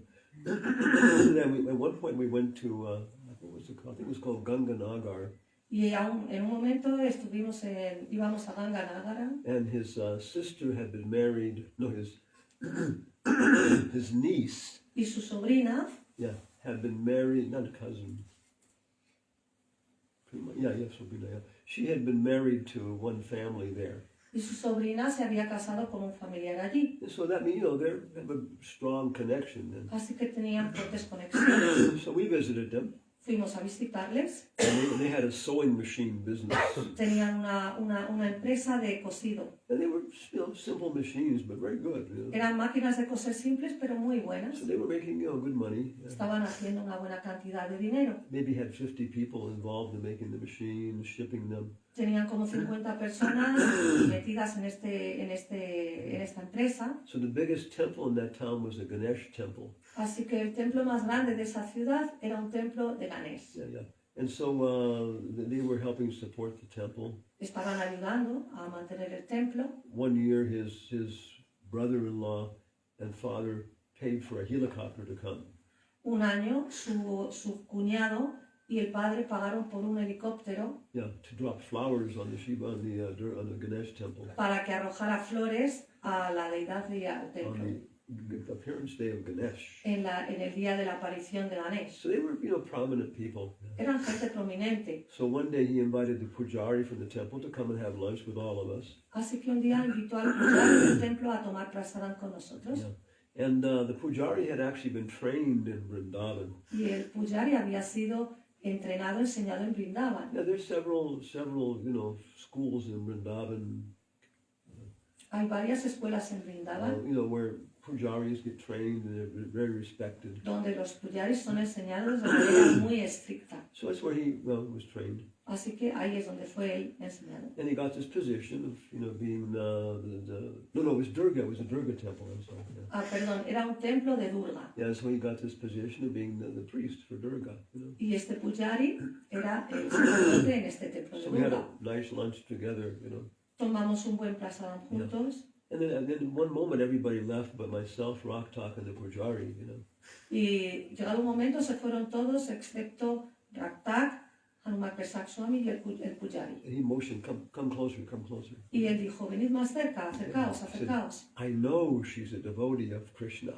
And at one point we went to, what was it called? I think it was called Ganganagar. Y en un momento íbamos a Ganganagara And his sister had been married, his niece, y su sobrina had been married, not a cousin. Sobrina, yeah. She had been married to one family there. y su sobrina se había casado con un familiar allí. And so that means, they have a strong connection. Así que tenían fuertes conexiones. And so we visited them. Fuimos a visitarles. And they had a sewing machine business. Tenían una empresa de cosido. And they were, simple machines, but very good. Eran máquinas de coser simples, pero muy buenas. So they were making, good money. Estaban haciendo una buena cantidad de dinero. Maybe had 50 people involved in making the machines, shipping them. Tenían como 50 personas metidas en esta empresa. So the biggest temple in that town was the Ganesh temple. Así que el templo más grande de esa ciudad era un templo de Ganesh. Yeah. And so they were helping support the temple. Estaban ayudando a mantener el templo. One year his brother-in-law and father paid for a helicopter to come. Un año su cuñado y el padre pagaron por un helicóptero To drop flowers on the Shiva on the Ganesh temple. para que arrojara flores a la deidad del templo On the appearance day of Ganesh. en el día de la aparición de Ganesh. So they were, prominent people. Eran gente prominente. So one day he invited the pujari from the temple to come and have lunch with all of us. Así que un día invitó al pujari del templo a tomar prasadam con nosotros. And the pujari had actually been trained in Vrindavan. Y el pujari había sido entrenado, enseñado en Vrindavan. Yeah, there's several, schools in Vrindavan. Hay varias escuelas en Vrindavan Where pujaris get trained and they're very respected. donde los pujaris son enseñados de manera muy estricta. So that's where he was trained. Así que ahí es donde fue él enseñado. And he got this position of, being it was Durga. It was a Durga temple. I'm sorry. Yeah. Ah, perdón, era un templo de Durga. Yeah, so he got this position of being the priest for Durga. Y este pujari era el sacerdote en este templo de So we had Durga. a nice lunch together. Tomamos un buen prasadam juntos. And then in one moment everybody left but myself, Raktak, and the pujari. Y llegado un momento se fueron todos excepto Raktak, Hanumakpesak Swami el Pujari. And he motioned, come closer, come closer. Y él dijo, venid más cerca, acercaos, acercaos. I know she's a devotee of Krishna.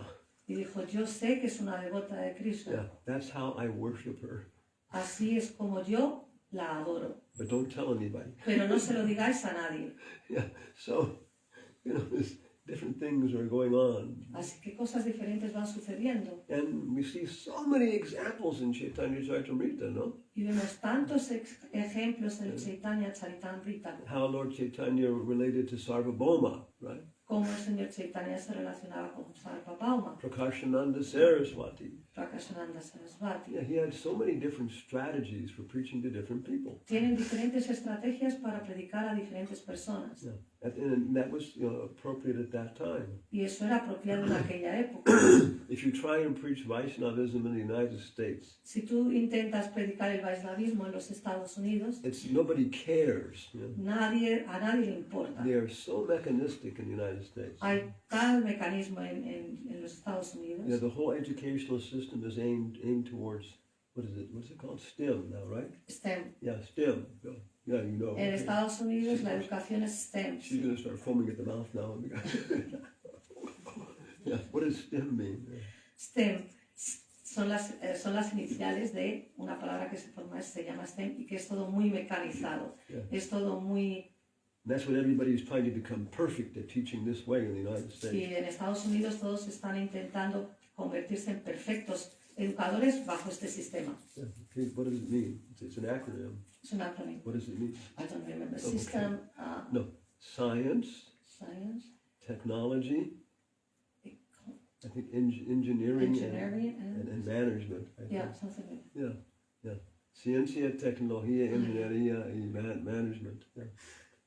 Y dijo, yo sé que es una devota de Krishna. Yeah, that's how I worship her. Así es como yo la adoro. But don't tell anybody. Pero no se lo digáis a nadie. Yeah, so, there's different things are going on. Así que cosas diferentes van sucediendo. And we see so many examples in Chaitanya Charitamrita, no? Y vemos tantos ejemplos en el Chaitanya Charitamrita, How Lord Chaitanya related to Sarvabhauma, right? cómo el señor Chaitanya se relacionaba con Sarvabhauma, Prakashananda Saraswati. Prakashananda Sarasvati. Yeah, he had so many different strategies for preaching to different people. Tienen diferentes estrategias para predicar a diferentes personas. Yeah. And that was appropriate at that time. Y eso era apropiado en aquella época. If you try and preach Vaishnavism in the United States, Si tú intentas predicar el Vaishnavismo en los Estados Unidos, nobody cares. You know? a nadie le importa. They are so mechanistic in the United States. Hay tal mecanismo en los Estados Unidos. Yeah, the whole educational system is aimed towards, what's it called? STEM now, right? STEM. Yeah, STEM. Yeah, you know. En Estados Unidos la educación es STEM. She's going to start foaming at the mouth now. Yeah, what does STEM mean? STEM son las iniciales de una palabra que se llama STEM y que es todo muy mecanizado. Yeah. Es todo muy... And that's what everybody's trying to become perfect at teaching this way in the United States. Y en Estados Unidos todos están intentando convertirse en perfectos educadores bajo este sistema. Yeah. Okay, what does it mean? It's an acronym. Es un acrónimo. What does it mean? I don't remember. Okay. System, No, science, science, technology, I think engineering engineering, and management. I think. yeah, something like that. Yeah. Ciencia, tecnología, ingeniería y management. Yeah.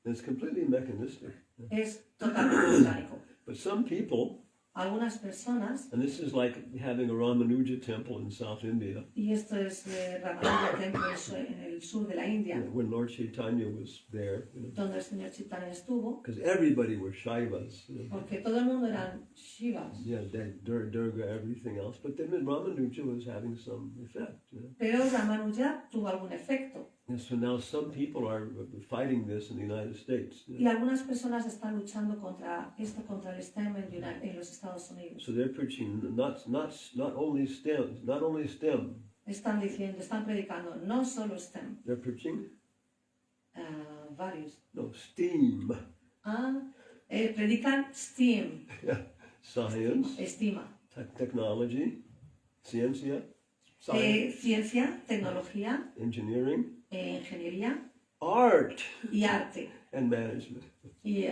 And it's completely mechanistic. Yeah. Es totalmente mecánico. But some people, Algunas personas, and this is like having a Ramanuja temple in South India, y esto es Ramanuja Temple en el sur de la India, when Lord Chaitanya was there, donde el señor Chaitanya estuvo, because everybody were Shaivas. porque todo el mundo eran Shivas. Yeah, Durga, everything else. But then Ramanuja was having some effect. Pero Ramanuja tuvo algún efecto. And so now some people are fighting this in the United States. Y algunas personas están luchando contra el STEM en los Estados Unidos. So they're preaching not only STEM. Están predicando no solo STEM, They're preaching varios. STEAM. Predican STEAM, Yeah. Science, estima. technology, ciencia, science, Ciencia, tecnología, engineering, ingeniería art, y arte. and management. Y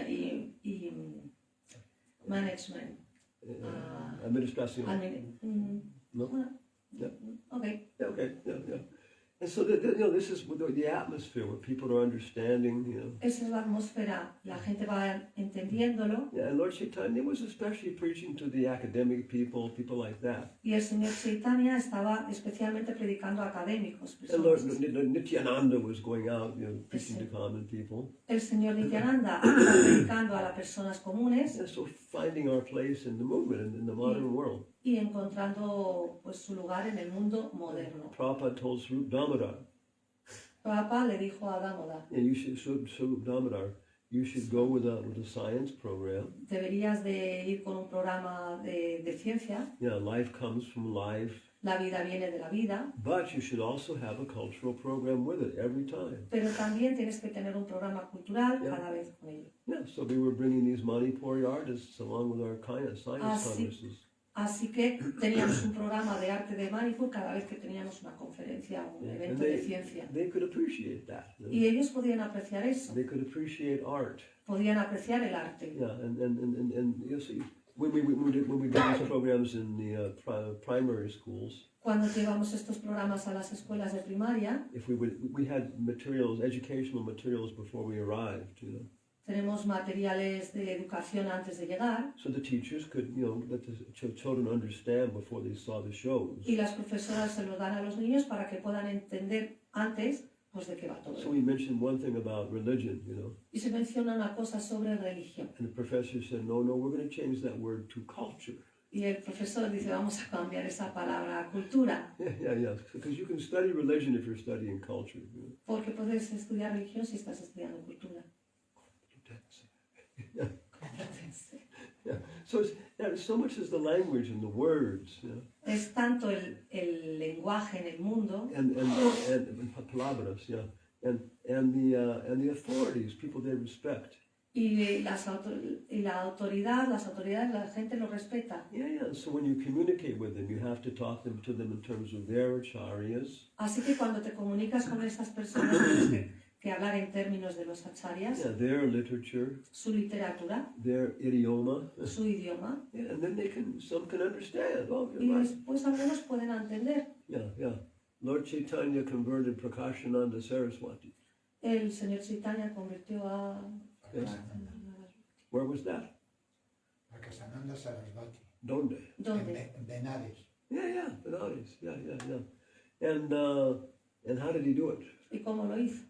management. Administración. No? Bueno, Yeah. okay. Yeah, okay, yeah. And so, this is the atmosphere where people are understanding, Esa es la atmósfera, la gente va entendiéndolo. Yeah, and Lord Chaitanya was especially preaching to the academic people like that. Y el señor Chaitanya estaba especialmente predicando a académicos. And Lord Personas. Nityananda was going out, preaching to common people. El señor Nityananda estaba predicando a las personas comunes And so finding our place in the movement, in the modern world. y encontrando pues, su lugar en el mundo moderno. Prabhupada told Swarup Damodar, Prabhupada le dijo a Damodar, and you should, Swarup Damodar, you should go with a science program. deberías de ir con un programa de ciencia. Yeah, life comes from life. La vida viene de la vida, But you should also have a cultural program with it every time. pero también tienes que tener un programa cultural cada vez con ello. Yeah, so we were bringing these Manipuri artists along with our science sí. congresses. Así que teníamos un programa de arte de Manipur cada vez que teníamos una conferencia o un Yeah, evento and de ciencia. they could appreciate that. Y ellos podían apreciar eso, They could appreciate art. podían apreciar el arte. Yeah, and you see, when we did these programs in the primary schools, Cuando llevamos estos programas a las escuelas de primaria, if we had educational materials before we arrived, tenemos materiales de educación antes de llegar so the teachers could, let the children understand before they saw the shows. y las profesoras se los dan a los niños para que puedan entender antes pues de qué va todo. So we mentioned one thing about religion, Y se menciona una cosa sobre religión. and the professor said, no, we're going to change that word to culture. Y el profesor dice, vamos a cambiar esa palabra a cultura, Yeah. Because you can study religion if you're studying culture. You know? porque puedes estudiar religión si estás estudiando cultura. Yeah. So so much is the language and the words, you know, Es tanto el lenguaje en el mundo and palabras, yeah, and the authorities, people they respect. y la autoridad, las autoridades, la gente lo respeta. Yeah. So when you communicate with them, you have to talk to them in terms of their acharyas. Así que cuando te comunicas con esas personas tienes que hablar en términos de los acharyas, Yeah, their literature, su literatura, their idioma, su idioma, yeah, and then some can understand. Oh, y you're right. después algunos pueden entender. Yeah. Lord Chaitanya converted Prakashananda Saraswati. El señor Chaitanya convirtió a... Yes. Where was that? Prakashananda Sarasvati. Donde? ¿Dónde? En Benares. Yeah, Benares. Yeah. And how did he do it? ¿Y cómo lo hizo?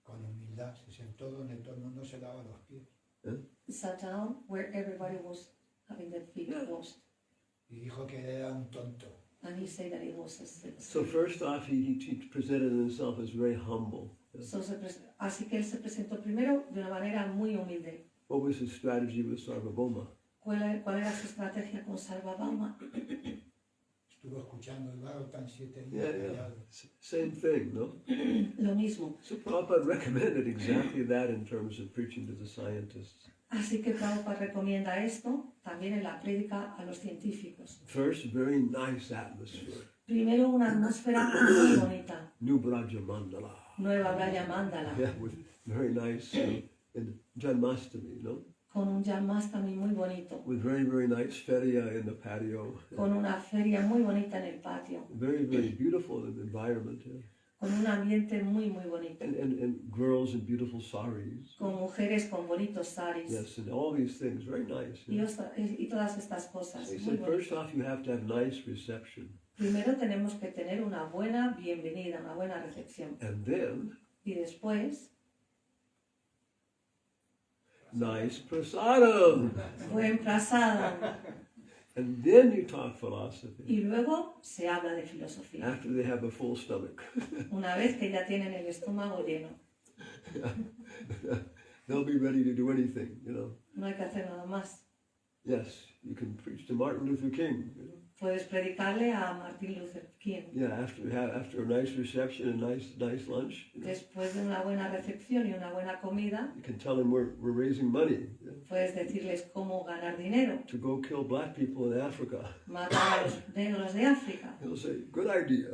Con humildad. Se sentó donde todo el mundo se daba los pies. He sat down where everybody was having their feet washed. Y dijo que era un tonto. And he said that he was So first off, he presented himself as very humble. así que él se presentó primero de una manera muy humilde. What was his strategy with Sarvabhauma? ¿Cuál era su estrategia con Sarvabhauma? Estuvo escuchando el Bhagavatam 7 días. Yeah. callado. Same thing, no? Lo mismo. So Prabhupada recommended exactly that in terms of preaching to the scientists. Así que Prabhupada recomienda esto también en la prédica a los científicos. First, very nice atmosphere. Primero una atmósfera muy bonita, New Braja Mandala. Nueva Braya Mandala, Yeah, with very nice in Janmastami, no? con un Janmastami muy bonito, With very nice feria in the patio. con una feria muy bonita en el patio, Very beautiful environment. Yeah. con un ambiente muy bonito, And girls in beautiful saris. con mujeres con bonitos saris Yes, and all these things, very nice. y, Yeah. y todas estas cosas. So he Muy said, first bonitas. off, you have to have nice reception. Primero tenemos que tener una buena bienvenida, una buena recepción. And then, Y después, nice prasadam. buen prasada. And then you talk philosophy. Y luego se habla de filosofía. After they have a full stomach. Una vez que ya tienen el estómago lleno. They'll be ready to do anything, you know. No hay que hacer nada más. Yes, you can preach to Martin Luther King. You know? Puedes predicarle a Martin Luther King. Yeah, after a nice reception and nice lunch, you know, Después de una buena recepción y una buena comida, you can tell them we're raising money, you know, puedes decirles cómo ganar dinero, to go kill black people in Africa. matar a los negros de África. He'll say, good idea.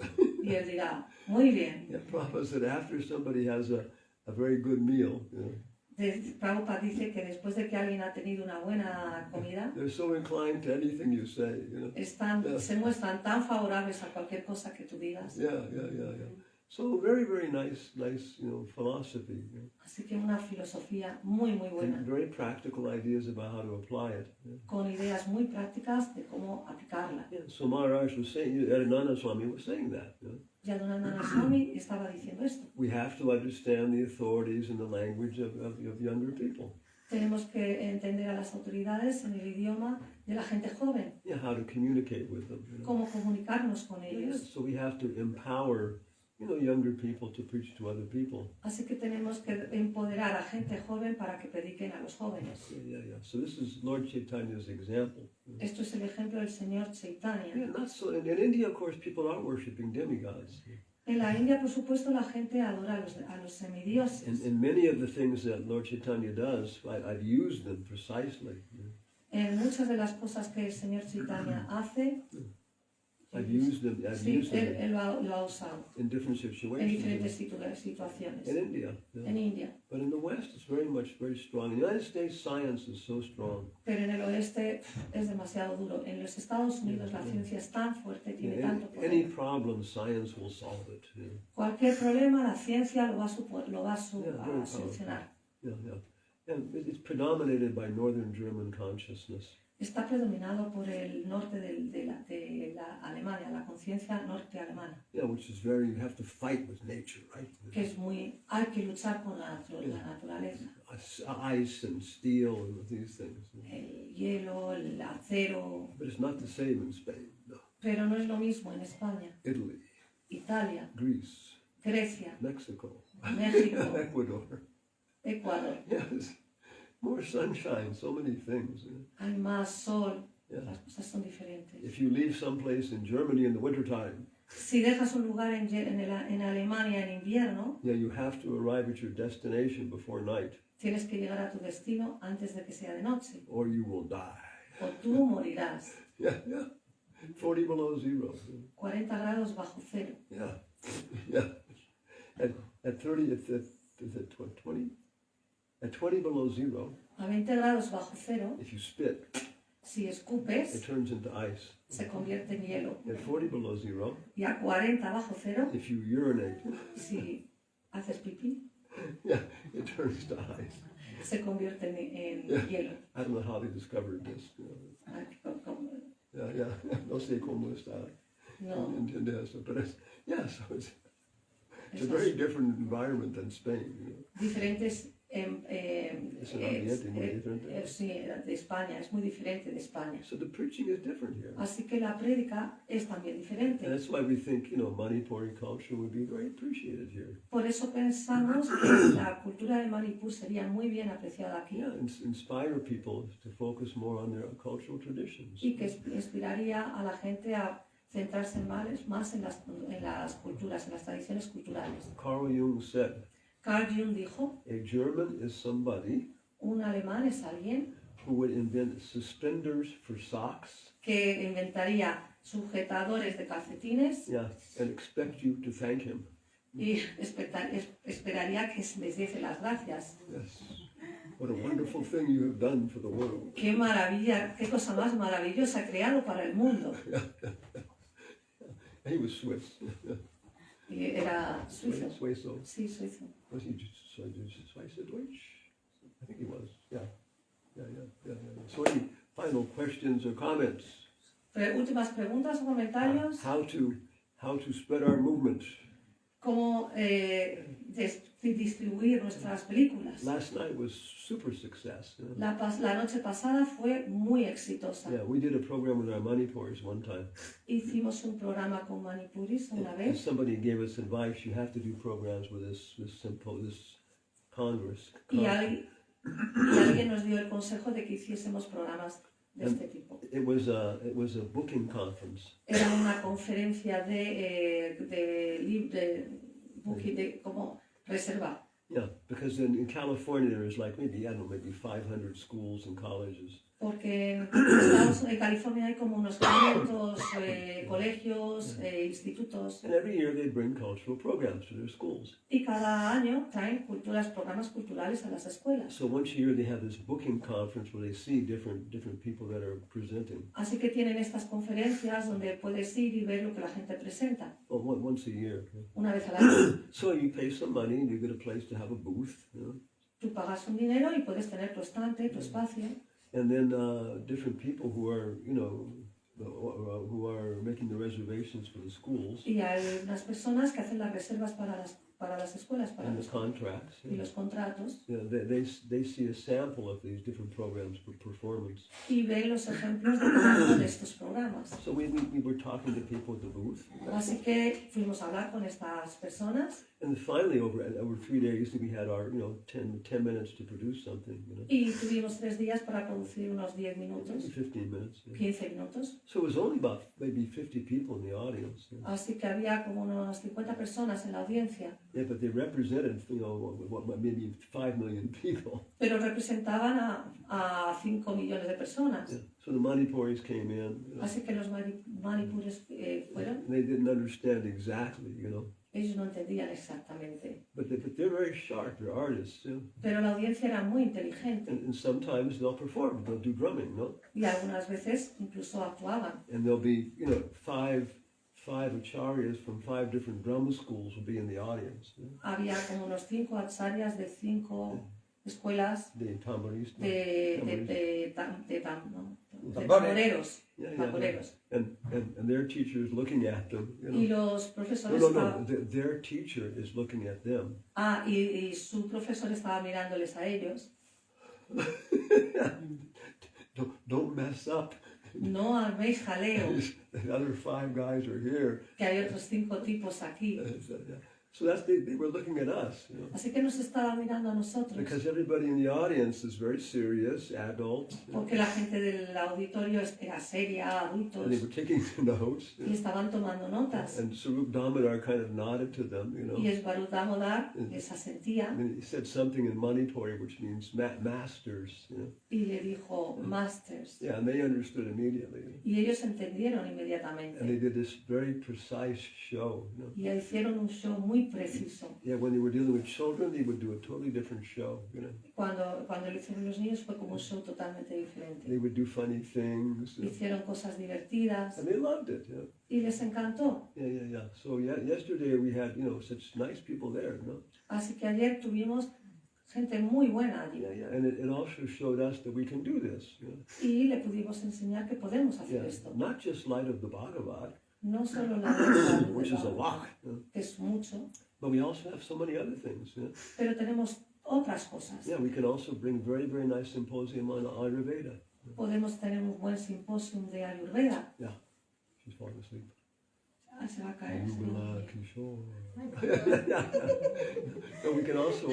Y él dirá, muy bien. Yeah, Prabhupada said after somebody has a very good meal, you know, Prabhupada dice que después de que alguien ha tenido una buena comida, they're so inclined to anything you say, you know. se muestran tan favorables a cualquier cosa que tú digas. Yeah. So very nice, you know, philosophy. You know, Así que una filosofía muy buena, and very practical ideas about how to apply it. Yeah. con ideas muy prácticas de cómo aplicarla. Yeah, so Maharaj was saying, Adinanda Swami was saying that. You know? Yadunandana Swami estaba diciendo esto. We have to understand the authorities and the language of younger people. Tenemos que entender a las autoridades en el idioma de la gente joven, Yeah, how to communicate with them. You know? cómo comunicarnos con Yeah, ellos. so we have to empower, you know, younger people to preach to other people. Así que tenemos que empoderar a gente joven para que prediquen a los jóvenes. Yeah. So this is Lord Chaitanya's example. Esto es el ejemplo del señor Chaitanya. Yeah, not so. In India, of course, people are worshiping demigods. En la India, por supuesto, la gente adora a los semidioses. And many of the things that Lord Chaitanya does, I've used them precisely. You know. En muchas de las cosas que el señor Chaitanya hace, I've used them él lo ha usado in different en situations. diferentes situaciones. In India. Yeah. En India. But in the West, it's very strong. In the United States, science is so strong. Pero en el oeste es demasiado duro. En los Estados Unidos la ciencia es tan fuerte, tiene tanto Any poder. problem, science will solve it. You know. Cualquier problema, la ciencia lo va a very solucionar. Yeah. And it's predominated by Northern German consciousness. Está predominado por el norte de la Alemania, la conciencia norte alemana, Yeah, which is very, you have to fight with nature, right? que es hay que luchar con la naturaleza. Ice and steel and these things. El hielo, el acero, But it's not the same in Spain. No. pero no es lo mismo en España, Italy, Italia, Greece, Grecia, Mexico, México, Ecuador. Ecuador. Yes. More sunshine, so many things. Hay más sol, Yeah. las cosas son diferentes. If you leave someplace in Germany in the wintertime, Si dejas un lugar en Alemania en invierno, yeah, you have to arrive at your destination before night, tienes que llegar a tu destino antes de que sea de noche, or you will die. o tú morirás. Yeah, yeah. 40 below zero. 40 grados bajo cero. Yeah, yeah. At 30, is it 20? At 20 below zero, A 20 grados bajo cero, if you spit, si it escupes, turns into ice. se convierte en hielo. At 40 below zero, Y a 40 bajo cero, if you urinate, si haces pipí, yeah, it turns to ice. se convierte en Yeah. hielo. I don't know how they discovered this. You know. Ay, Yeah, yeah. No sé cómo está. No, Entiende eso. But it's, yeah, so it's a eso very es different environment than Spain. You know. diferentes. Es un ambiente muy diferente. Sí, de España, es muy diferente de España. So the preaching is different here. Así que la prédica es también And diferente. that's why we think, Manipuri culture would be very appreciated here. Por eso pensamos que la cultura de Manipur sería muy bien apreciada aquí Yeah, and inspire people to focus more on their cultural traditions. y que inspiraría a la gente a centrarse más en las culturas, en las tradiciones culturales. Carl Jung said, Carl Jung dijo, a German is somebody un alemán es alguien who would invent suspenders for socks, que inventaría sujetadores de calcetines yeah, and expect you to thank him. y esperaría que les diese las gracias. Yes. What a wonderful thing you have done for the world. Qué maravilla, qué cosa más maravillosa ha creado para el mundo. And he was Swiss. Y era suizo. Suizo. Sí, suizo. Was he Schweizerdeutsch? I think he was. Yeah. Yeah. So any final questions or comments? Últimas preguntas o comentarios. How to spread our movement? ¿Cómo distribuir nuestras películas? Last night was super success. You know? La noche pasada fue muy exitosa. Yeah, we did a program with our Manipuris one time. Hicimos un programa con Manipuris una And vez somebody gave us advice. You have to do programs with this Congress. y alguien nos dio el consejo de que hiciésemos programas de este tipo. It was a booking conference. Era una conferencia de booking, de como reserva. Yeah, because in California there is like maybe 500 schools and colleges. Porque en California hay como unos 500 colegios, institutos, And every year they bring cultural programs to their schools. y cada año traen programas culturales a las escuelas. So once a year they have this booking conference where they see different people that are presenting. Así que tienen estas conferencias donde puedes ir y ver lo que la gente presenta, Oh, once a year. Okay. una vez al año. So you pay some money and you get a place to have a booth. Tú pagas un dinero y puedes tener tu estante, tu espacio, And then different people who are, who are making the reservations for the schools y hay unas personas que hacen las reservas para las escuelas, para and the los, contracts. y los contratos, They see a sample of these different programs for performance. y ven los ejemplos de cada uno de estos programas. So we were talking to people at the booth. Así que fuimos a hablar con estas personas And finally, over 3 days, we had our, 10 minutes to produce something, y tuvimos 3 días para producir unos 10 maybe minutos, 15 minutes. 15 minutos. So it was only about maybe 50 people in the audience. Así que había como unas 50 personas en la audiencia, Yeah, but they represented, maybe 5 million people. pero representaban a 5 millones de personas. Yeah. So the Manipuris came in. Así que los manipures fueron, They didn't understand exactly, ellos no entendían exactamente, but they're very sharp. They're artists, pero la audiencia era muy inteligente and sometimes they'll perform. They'll do drumming, y algunas veces incluso actuaban. and there'll be, five acharyas from 5 different drum schools will be in the audience. Había como unos 5 acharyas de 5 escuelas The tamboristas. de Tambores. tamboreros, Yeah. tamboreros. And their teacher is looking at them. Y los profesores No. estaban, Their teacher is looking at them. y su profesor estaba mirándoles a ellos. don't mess up. No arméis jaleo, The other 5 guys are here. que hay otros 5 tipos aquí. So they were looking at us, you know, Así que nos estaba mirando a nosotros, because everybody in the audience is very serious, adult, you know, porque la gente del auditorio era seria, and they adultos, were taking notes. You y estaban tomando notas. know, and Sarup Damodar kind of nodded to them, you know. Y Esvarut Damodar les asentía And he said something in Manitori, which means masters, you know. y le dijo masters. Yeah, and they understood immediately. Y ellos entendieron And they inmediatamente. did this very precise show, you know. Y hicieron un show muy preciso. Yeah, when they were dealing with children, they would do a totally different show, you know. Cuando lo hicieron los niños fue como un show totalmente They diferente. would do funny things, you know. Hicieron cosas divertidas And they loved it, you know. y les encantó. Yeah. So yeah, yesterday we had, you know, such nice people there, you know. Así que ayer tuvimos gente muy buena allí. Yeah. And it also showed us that we can do this, you know. Y le pudimos enseñar que podemos hacer Yeah. esto. Not just light of the Bhagavad, No solo la verdad, which is a lot, you know, que es mucho, but we also have so many other things, you know. pero tenemos otras cosas. Yeah, we can also bring very, very nice symposium on Ayurveda. Podemos tener un buen simposium de Ayurveda. She's falling asleep. Ah, se va a caer. sí. Ayurveda Kishore. So we can also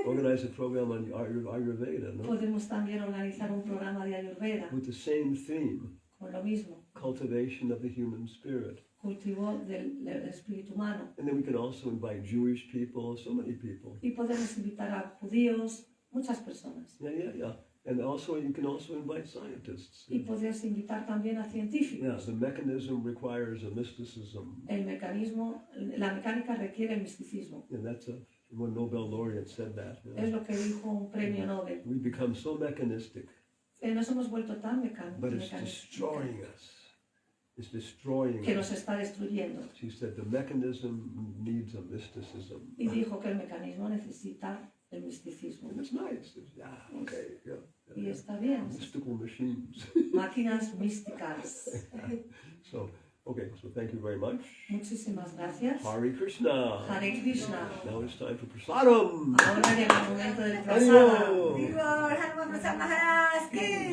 organize a program on Ayurveda, no? Podemos también organizar un programa de Ayurveda With the same theme, con lo mismo, cultivation of the human spirit. cultivo del espíritu humano. And then we can also invite Jewish people, so many people. Y podemos invitar a judíos, muchas personas. Yeah. And also you can also invite scientists. Y podemos invitar también a Yeah, científicos. the mechanism requires a mysticism. El mecanismo, la mecánica requiere el misticismo. And that's one Nobel laureate said that. You know. Es lo que dijo un premio Nobel. We become so mechanistic, Nos hemos vuelto tan but it's destroying us. It's destroying que nos us. está destruyendo. She said the mechanism needs a mysticism. Y dijo que el mecanismo necesita el misticismo. And it's nice. Okay, yeah. Y está bien. Mystical machines. Máquinas místicas. So thank you very much. Muchísimas gracias. Hare Krishna. Hare Krishna. Now it's time for prasadam. Ahora llega el momento del prasada. Adiós. Viva Hanuman Prasad Maharaj ki! Jai.